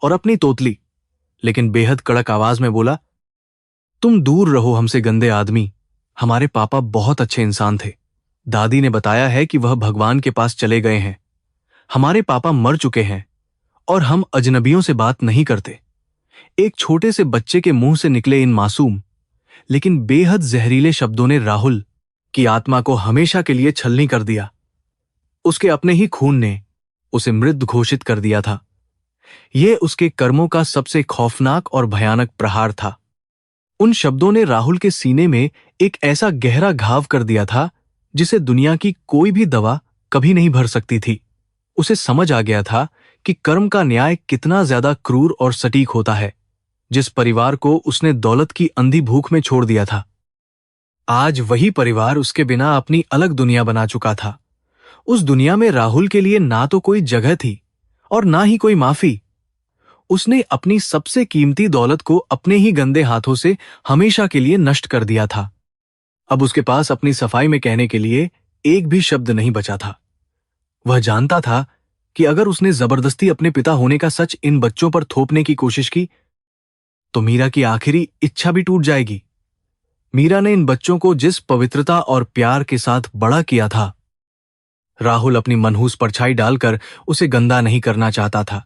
और अपनी तोतली लेकिन बेहद कड़क आवाज में बोला, तुम दूर रहो हमसे गंदे आदमी। हमारे पापा बहुत अच्छे इंसान थे। दादी ने बताया है कि वह भगवान के पास चले गए हैं। हमारे पापा मर चुके हैं और हम अजनबियों से बात नहीं करते। एक छोटे से बच्चे के मुंह से निकले इन मासूम लेकिन बेहद जहरीले शब्दों ने राहुल की आत्मा को हमेशा के लिए छलनी कर दिया। उसके अपने ही खून ने उसे मृत घोषित कर दिया था। यह उसके कर्मों का सबसे खौफनाक और भयानक प्रहार था। उन शब्दों ने राहुल के सीने में एक ऐसा गहरा घाव कर दिया था जिसे दुनिया की कोई भी दवा कभी नहीं भर सकती थी। उसे समझ आ गया था कि कर्म का न्याय कितना ज्यादा क्रूर और सटीक होता है। जिस परिवार को उसने दौलत की अंधी भूख में छोड़ दिया था, आज वही परिवार उसके बिना अपनी अलग दुनिया बना चुका था। उस दुनिया में राहुल के लिए ना तो कोई जगह थी और ना ही कोई माफी। उसने अपनी सबसे कीमती दौलत को अपने ही गंदे हाथों से हमेशा के लिए नष्ट कर दिया था। अब उसके पास अपनी सफाई में कहने के लिए एक भी शब्द नहीं बचा था। वह जानता था कि अगर उसने जबरदस्ती अपने पिता होने का सच इन बच्चों पर थोपने की कोशिश की तो मीरा की आखिरी इच्छा भी टूट जाएगी। मीरा ने इन बच्चों को जिस पवित्रता और प्यार के साथ बड़ा किया था, राहुल अपनी मनहूस परछाई डालकर उसे गंदा नहीं करना चाहता था।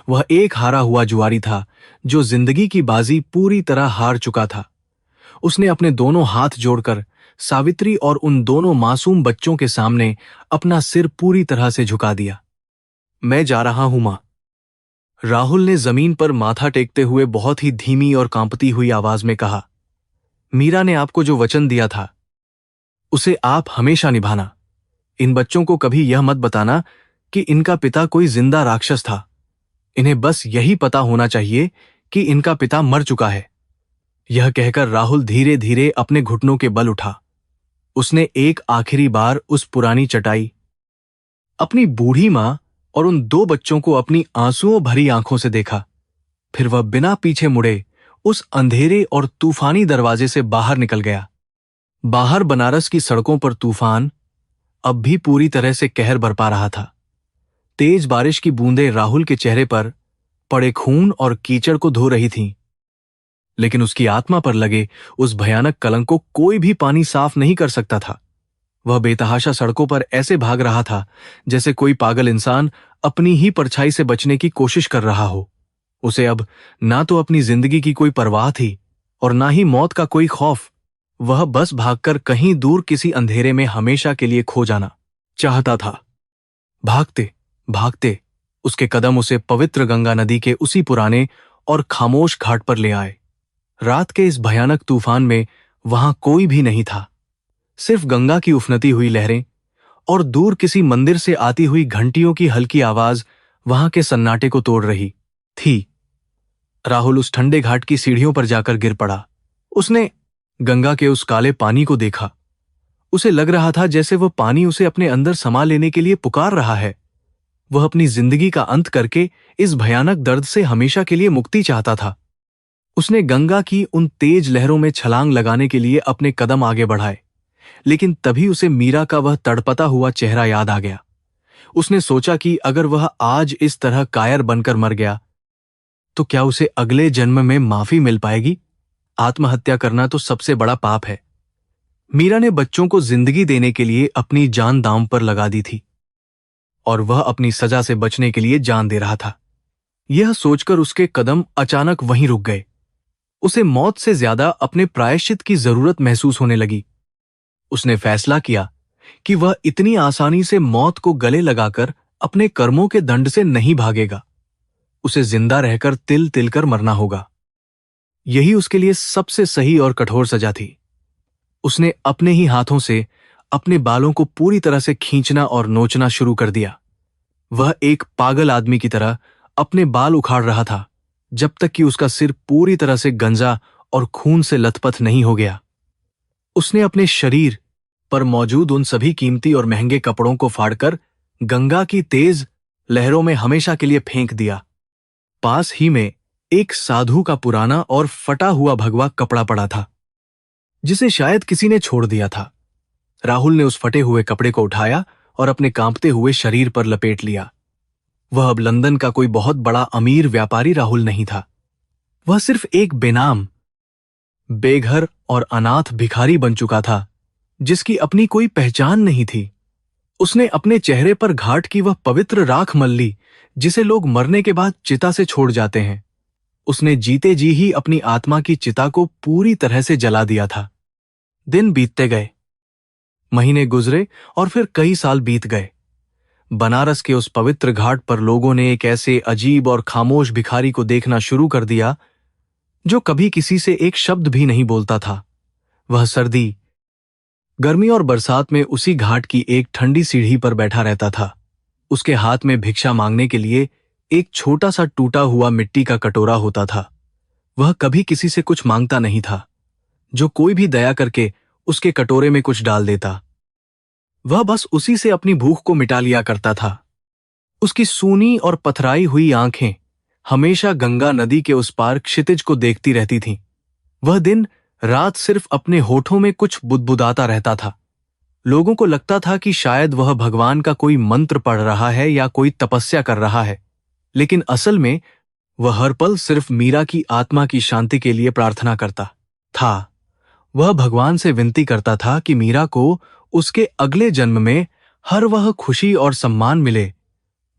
वह एक हारा हुआ जुआरी था जो जिंदगी की बाजी पूरी तरह हार चुका था। उसने अपने दोनों हाथ जोड़कर सावित्री और उन दोनों मासूम बच्चों के सामने अपना सिर पूरी तरह से झुका दिया। मैं जा रहा हूं मां, राहुल ने जमीन पर माथा टेकते हुए बहुत ही धीमी और कांपती हुई आवाज में कहा। मीरा ने आपको जो वचन दिया था उसे आप हमेशा निभाना। इन बच्चों को कभी यह मत बताना कि इनका पिता कोई जिंदा राक्षस था। इन्हें बस यही पता होना चाहिए कि इनका पिता मर चुका है। यह कहकर राहुल धीरे धीरे अपने घुटनों के बल उठा। उसने एक आखिरी बार उस पुरानी चटाई, अपनी बूढ़ी मां और उन दो बच्चों को अपनी आंसुओं भरी आंखों से देखा। फिर वह बिना पीछे मुड़े उस अंधेरे और तूफानी दरवाजे से बाहर निकल गया। बाहर बनारस की सड़कों पर तूफान अब भी पूरी तरह से कहर बरपा रहा था। तेज बारिश की बूंदें राहुल के चेहरे पर पड़े खून और कीचड़ को धो रही थीं, लेकिन उसकी आत्मा पर लगे उस भयानक कलंक को कोई भी पानी साफ नहीं कर सकता था। वह बेतहाशा सड़कों पर ऐसे भाग रहा था जैसे कोई पागल इंसान अपनी ही परछाई से बचने की कोशिश कर रहा हो। उसे अब ना तो अपनी जिंदगी की कोई परवाह थी और ना ही मौत का कोई खौफ। वह बस भागकर कहीं दूर किसी अंधेरे में हमेशा के लिए खो जाना चाहता था। भागते भागते उसके कदम उसे पवित्र गंगा नदी के उसी पुराने और खामोश घाट पर ले आए। रात के इस भयानक तूफान में वहां कोई भी नहीं था, सिर्फ गंगा की उफनती हुई लहरें और दूर किसी मंदिर से आती हुई घंटियों की हल्की आवाज वहां के सन्नाटे को तोड़ रही थी। राहुल उस ठंडे घाट की सीढ़ियों पर जाकर गिर पड़ा। उसने गंगा के उस काले पानी को देखा। उसे लग रहा था जैसे वह पानी उसे अपने अंदर समा लेने के लिए पुकार रहा है। वह अपनी जिंदगी का अंत करके इस भयानक दर्द से हमेशा के लिए मुक्ति चाहता था। उसने गंगा की उन तेज लहरों में छलांग लगाने के लिए अपने कदम आगे बढ़ाए, लेकिन तभी उसे मीरा का वह तड़पता हुआ चेहरा याद आ गया। उसने सोचा कि अगर वह आज इस तरह कायर बनकर मर गया तो क्या उसे अगले जन्म में माफी मिल पाएगी? आत्महत्या करना तो सबसे बड़ा पाप है। मीरा ने बच्चों को जिंदगी देने के लिए अपनी जान दांव पर लगा दी थी और वह अपनी सजा से बचने के लिए जान दे रहा था। यह सोचकर उसके कदम अचानक वहीं रुक गए। उसे मौत से ज्यादा अपने प्रायश्चित की जरूरत महसूस होने लगी। उसने फैसला किया कि वह इतनी आसानी से मौत को गले लगाकर अपने कर्मों के दंड से नहीं भागेगा। उसे जिंदा रहकर तिल तिल कर मरना होगा। यही उसके लिए सबसे सही और कठोर सजा थी। उसने अपने ही हाथों से अपने बालों को पूरी तरह से खींचना और नोचना शुरू कर दिया। वह एक पागल आदमी की तरह अपने बाल उखाड़ रहा था जब तक कि उसका सिर पूरी तरह से गंजा और खून से लथपथ नहीं हो गया। उसने अपने शरीर पर मौजूद उन सभी कीमती और महंगे कपड़ों को फाड़कर गंगा की तेज लहरों में हमेशा के लिए फेंक दिया। पास ही में एक साधु का पुराना और फटा हुआ भगवा कपड़ा पड़ा था, जिसे शायद किसी ने छोड़ दिया था। राहुल ने उस फटे हुए कपड़े को उठाया और अपने कांपते हुए शरीर पर लपेट लिया। वह अब लंदन का कोई बहुत बड़ा अमीर व्यापारी राहुल नहीं था। वह सिर्फ एक बेनाम, बेघर और अनाथ भिखारी बन चुका था, जिसकी अपनी कोई पहचान नहीं थी। उसने अपने चेहरे पर घाट की वह पवित्र राख मल ली जिसे लोग मरने के बाद चिता से छोड़ जाते हैं। उसने जीते जी ही अपनी आत्मा की चिता को पूरी तरह से जला दिया था। दिन बीतते गए, महीने गुजरे और फिर कई साल बीत गए। बनारस के उस पवित्र घाट पर लोगों ने एक ऐसे अजीब और खामोश भिखारी को देखना शुरू कर दिया जो कभी किसी से एक शब्द भी नहीं बोलता था। वह सर्दी, गर्मी और बरसात में उसी घाट की एक ठंडी सीढ़ी पर बैठा रहता था। उसके हाथ में भिक्षा मांगने के लिए एक छोटा सा टूटा हुआ मिट्टी का कटोरा होता था। वह कभी किसी से कुछ मांगता नहीं था। जो कोई भी दया करके उसके कटोरे में कुछ डाल देता, वह बस उसी से अपनी भूख को मिटा लिया करता था। उसकी सूनी और पथराई हुई आंखें हमेशा गंगा नदी के उस पार क्षितिज को देखती रहती थीं। वह दिन रात सिर्फ अपने होठों में कुछ बुदबुदाता रहता था। लोगों को लगता था कि शायद वह भगवान का कोई मंत्र पढ़ रहा है या कोई तपस्या कर रहा है, लेकिन असल में वह हर पल सिर्फ मीरा की आत्मा की शांति के लिए प्रार्थना करता था। वह भगवान से विनती करता था कि मीरा को उसके अगले जन्म में हर वह खुशी और सम्मान मिले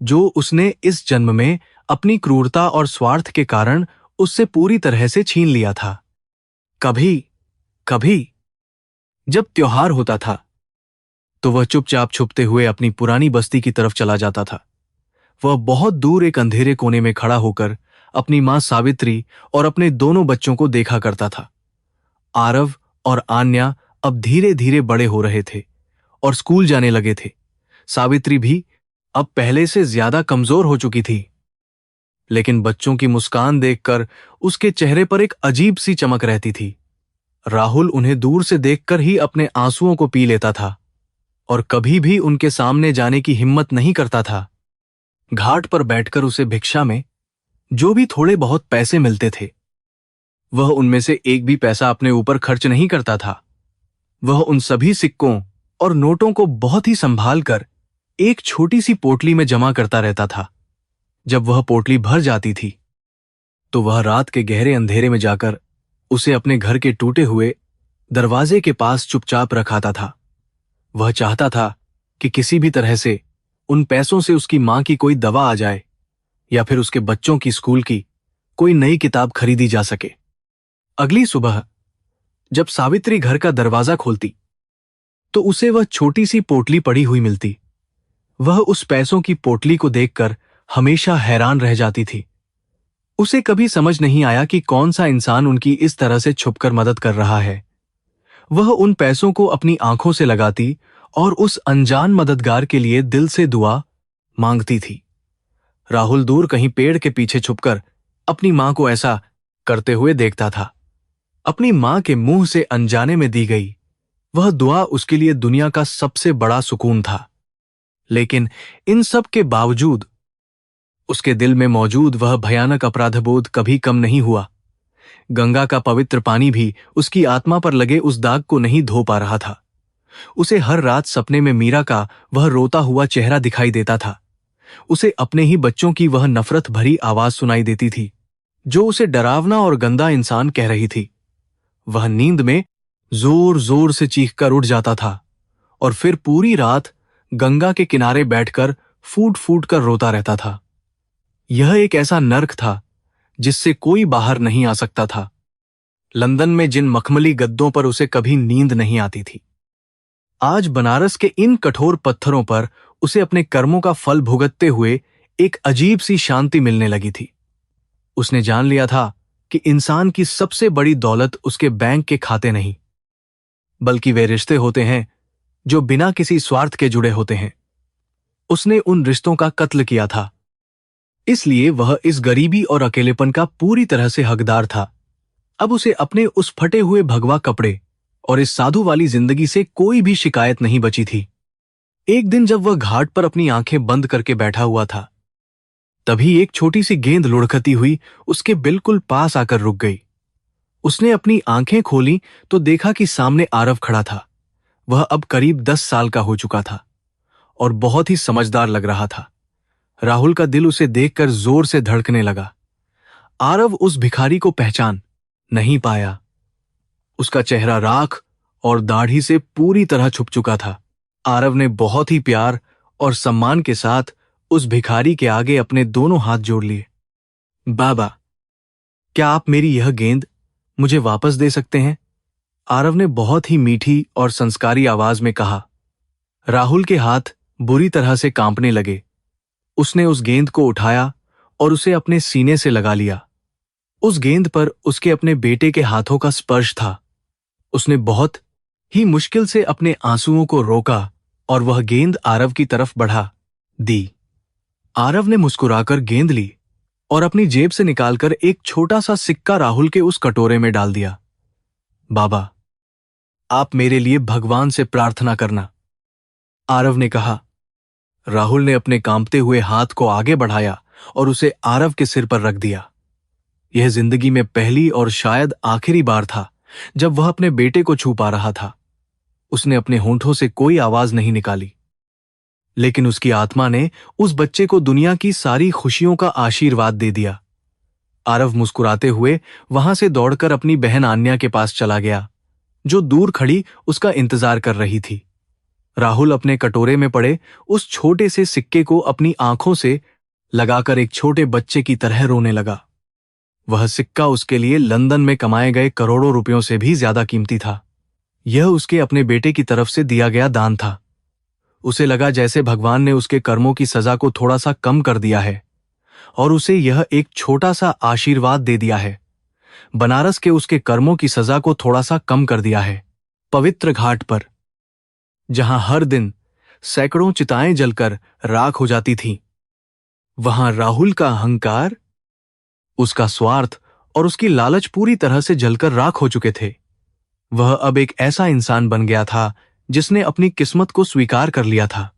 जो उसने इस जन्म में अपनी क्रूरता और स्वार्थ के कारण उससे पूरी तरह से छीन लिया था। कभी कभी जब त्योहार होता था तो वह चुपचाप छुपते हुए अपनी पुरानी बस्ती की तरफ चला जाता था। वह बहुत दूर एक अंधेरे कोने में खड़ा होकर अपनी मां सावित्री और अपने दोनों बच्चों को देखा करता था। आरव और आन्या अब धीरे धीरे बड़े हो रहे थे और स्कूल जाने लगे थे। सावित्री भी अब पहले से ज्यादा कमजोर हो चुकी थी, लेकिन बच्चों की मुस्कान देखकर उसके चेहरे पर एक अजीब सी चमक रहती थी। राहुल उन्हें दूर से देखकर ही अपने आंसुओं को पी लेता था और कभी भी उनके सामने जाने की हिम्मत नहीं करता था। घाट पर बैठकर उसे भिक्षा में जो भी थोड़े बहुत पैसे मिलते थे, वह उनमें से एक भी पैसा अपने ऊपर खर्च नहीं करता था। वह उन सभी सिक्कों और नोटों को बहुत ही संभाल कर एक छोटी सी पोटली में जमा करता रहता था। जब वह पोटली भर जाती थी तो वह रात के गहरे अंधेरे में जाकर उसे अपने घर के टूटे हुए दरवाजे के पास चुपचाप रखाता था। वह चाहता था कि किसी भी तरह से उन पैसों से उसकी मां की कोई दवा आ जाए या फिर उसके बच्चों की स्कूल की कोई नई किताब खरीदी जा सके। अगली सुबह जब सावित्री घर का दरवाजा खोलती तो उसे वह छोटी सी पोटली पड़ी हुई मिलती। वह उस पैसों की पोटली को देखकर हमेशा हैरान रह जाती थी। उसे कभी समझ नहीं आया कि कौन सा इंसान उनकी इस तरह से छुपकर मदद कर रहा है। वह उन पैसों को अपनी आंखों से लगाती और उस अनजान मददगार के लिए दिल से दुआ मांगती थी। राहुल दूर कहीं पेड़ के पीछे छुपकर अपनी मां को ऐसा करते हुए देखता था। अपनी मां के मुंह से अनजाने में दी गई वह दुआ उसके लिए दुनिया का सबसे बड़ा सुकून था। लेकिन इन सब के बावजूद उसके दिल में मौजूद वह भयानक अपराधबोध कभी कम नहीं हुआ। गंगा का पवित्र पानी भी उसकी आत्मा पर लगे उस दाग को नहीं धो पा रहा था। उसे हर रात सपने में मीरा का वह रोता हुआ चेहरा दिखाई देता था। उसे अपने ही बच्चों की वह नफरत भरी आवाज सुनाई देती थी, जो उसे डरावना और गंदा इंसान कह रही थी। वह नींद में जोर जोर से चीखकर उठ जाता था और फिर पूरी रात गंगा के किनारे बैठकर फूट फूट कर रोता रहता था। यह एक ऐसा नर्क था जिससे कोई बाहर नहीं आ सकता था। लंदन में जिन मखमली गद्दों पर उसे कभी नींद नहीं आती थी, आज बनारस के इन कठोर पत्थरों पर उसे अपने कर्मों का फल भुगतते हुए एक अजीब सी शांति मिलने लगी थी। उसने जान लिया था कि इंसान की सबसे बड़ी दौलत उसके बैंक के खाते नहीं, बल्कि वे रिश्ते होते हैं जो बिना किसी स्वार्थ के जुड़े होते हैं। उसने उन रिश्तों का कत्ल किया था, इसलिए वह इस गरीबी और अकेलेपन का पूरी तरह से हकदार था। अब उसे अपने उस फटे हुए भगवा कपड़े और इस साधु वाली जिंदगी से कोई भी शिकायत नहीं बची थी। एक दिन जब वह घाट पर अपनी आंखें बंद करके बैठा हुआ था, तभी एक छोटी सी गेंद लुढ़कती हुई उसके बिल्कुल पास आकर रुक गई। उसने अपनी आंखें खोली तो देखा कि सामने आरव खड़ा था। वह अब करीब 10 साल का हो चुका था और बहुत ही समझदार लग रहा था। राहुल का दिल उसे देखकर जोर से धड़कने लगा। आरव उस भिखारी को पहचान नहीं पाया। उसका चेहरा राख और दाढ़ी से पूरी तरह छुप चुका था। आरव ने बहुत ही प्यार और सम्मान के साथ उस भिखारी के आगे अपने दोनों हाथ जोड़ लिए। बाबा, क्या आप मेरी यह गेंद मुझे वापस दे सकते हैं? आरव ने बहुत ही मीठी और संस्कारी आवाज में कहा। राहुल के हाथ बुरी तरह से कांपने लगे। उसने उस गेंद को उठाया और उसे अपने सीने से लगा लिया। उस गेंद पर उसके अपने बेटे के हाथों का स्पर्श था। उसने बहुत ही मुश्किल से अपने आंसुओं को रोका और वह गेंद आरव की तरफ बढ़ा दी। आरव ने मुस्कुराकर गेंद ली और अपनी जेब से निकालकर एक छोटा सा सिक्का राहुल के उस कटोरे में डाल दिया। बाबा, आप मेरे लिए भगवान से प्रार्थना करना, आरव ने कहा। राहुल ने अपने कांपते हुए हाथ को आगे बढ़ाया और उसे आरव के सिर पर रख दिया। यह जिंदगी में पहली और शायद आखिरी बार था जब वह अपने बेटे को छू पा रहा था। उसने अपने होंठों से कोई आवाज नहीं निकाली, लेकिन उसकी आत्मा ने उस बच्चे को दुनिया की सारी खुशियों का आशीर्वाद दे दिया। आरव मुस्कुराते हुए वहां से दौड़कर अपनी बहन आन्या के पास चला गया, जो दूर खड़ी उसका इंतजार कर रही थी। राहुल अपने कटोरे में पड़े उस छोटे से सिक्के को अपनी आंखों से लगाकर एक छोटे बच्चे की तरह रोने लगा। वह सिक्का उसके लिए लंदन में कमाए गए करोड़ों रुपयों से भी ज्यादा कीमती था। यह उसके अपने बेटे की तरफ से दिया गया दान था। उसे लगा जैसे भगवान ने उसके कर्मों की सजा को थोड़ा सा कम कर दिया है और उसे यह एक छोटा सा आशीर्वाद दे दिया है। बनारस के उसके कर्मों की सजा को थोड़ा सा कम कर दिया है। पवित्र घाट पर, जहां हर दिन सैकड़ों चिताएं जलकर राख हो जाती थीं, वहां राहुल का अहंकार, उसका स्वार्थ और उसकी लालच पूरी तरह से जलकर राख हो चुके थे। वह अब एक ऐसा इंसान बन गया था जिसने अपनी किस्मत को स्वीकार कर लिया था।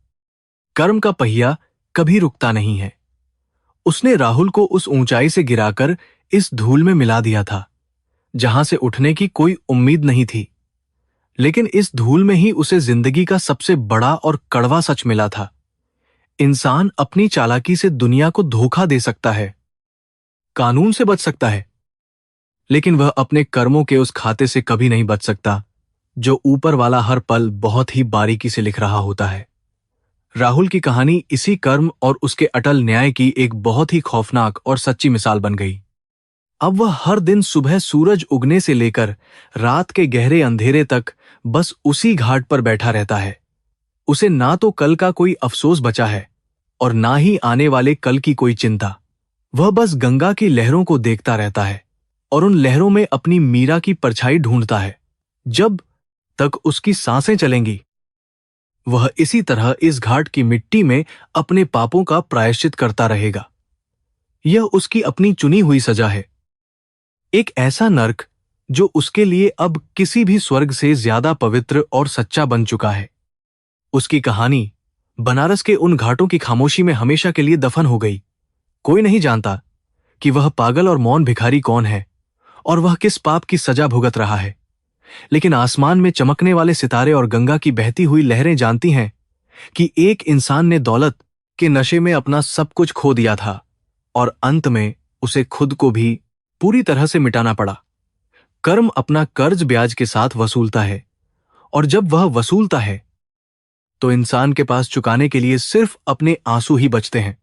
कर्म का पहिया कभी रुकता नहीं है। उसने राहुल को उस ऊंचाई से गिराकर इस धूल में मिला दिया था जहां से उठने की कोई उम्मीद नहीं थी। लेकिन इस धूल में ही उसे जिंदगी का सबसे बड़ा और कड़वा सच मिला था। इंसान अपनी चालाकी से दुनिया को धोखा दे सकता है, कानून से बच सकता है, लेकिन वह अपने कर्मों के उस खाते से कभी नहीं बच सकता जो ऊपर वाला हर पल बहुत ही बारीकी से लिख रहा होता है। राहुल की कहानी इसी कर्म और उसके अटल न्याय की एक बहुत ही खौफनाक और सच्ची मिसाल बन गई। अब वह हर दिन सुबह सूरज उगने से लेकर रात के गहरे अंधेरे तक बस उसी घाट पर बैठा रहता है। उसे ना तो कल का कोई अफसोस बचा है और ना ही आने वाले कल की कोई चिंता। वह बस गंगा की लहरों को देखता रहता है और उन लहरों में अपनी मीरा की परछाई ढूंढता है। जब तक उसकी सांसें चलेंगी, वह इसी तरह इस घाट की मिट्टी में अपने पापों का प्रायश्चित करता रहेगा। यह उसकी अपनी चुनी हुई सजा है, एक ऐसा नर्क जो उसके लिए अब किसी भी स्वर्ग से ज्यादा पवित्र और सच्चा बन चुका है। उसकी कहानी बनारस के उन घाटों की खामोशी में हमेशा के लिए दफन हो गई। कोई नहीं जानता कि वह पागल और मौन भिखारी कौन है और वह किस पाप की सजा भुगत रहा है। लेकिन आसमान में चमकने वाले सितारे और गंगा की बहती हुई लहरें जानती हैं कि एक इंसान ने दौलत के नशे में अपना सब कुछ खो दिया था और अंत में उसे खुद को भी पूरी तरह से मिटाना पड़ा। कर्म अपना कर्ज ब्याज के साथ वसूलता है और जब वह वसूलता है तो इंसान के पास चुकाने के लिए सिर्फ अपने आंसू ही बचते हैं।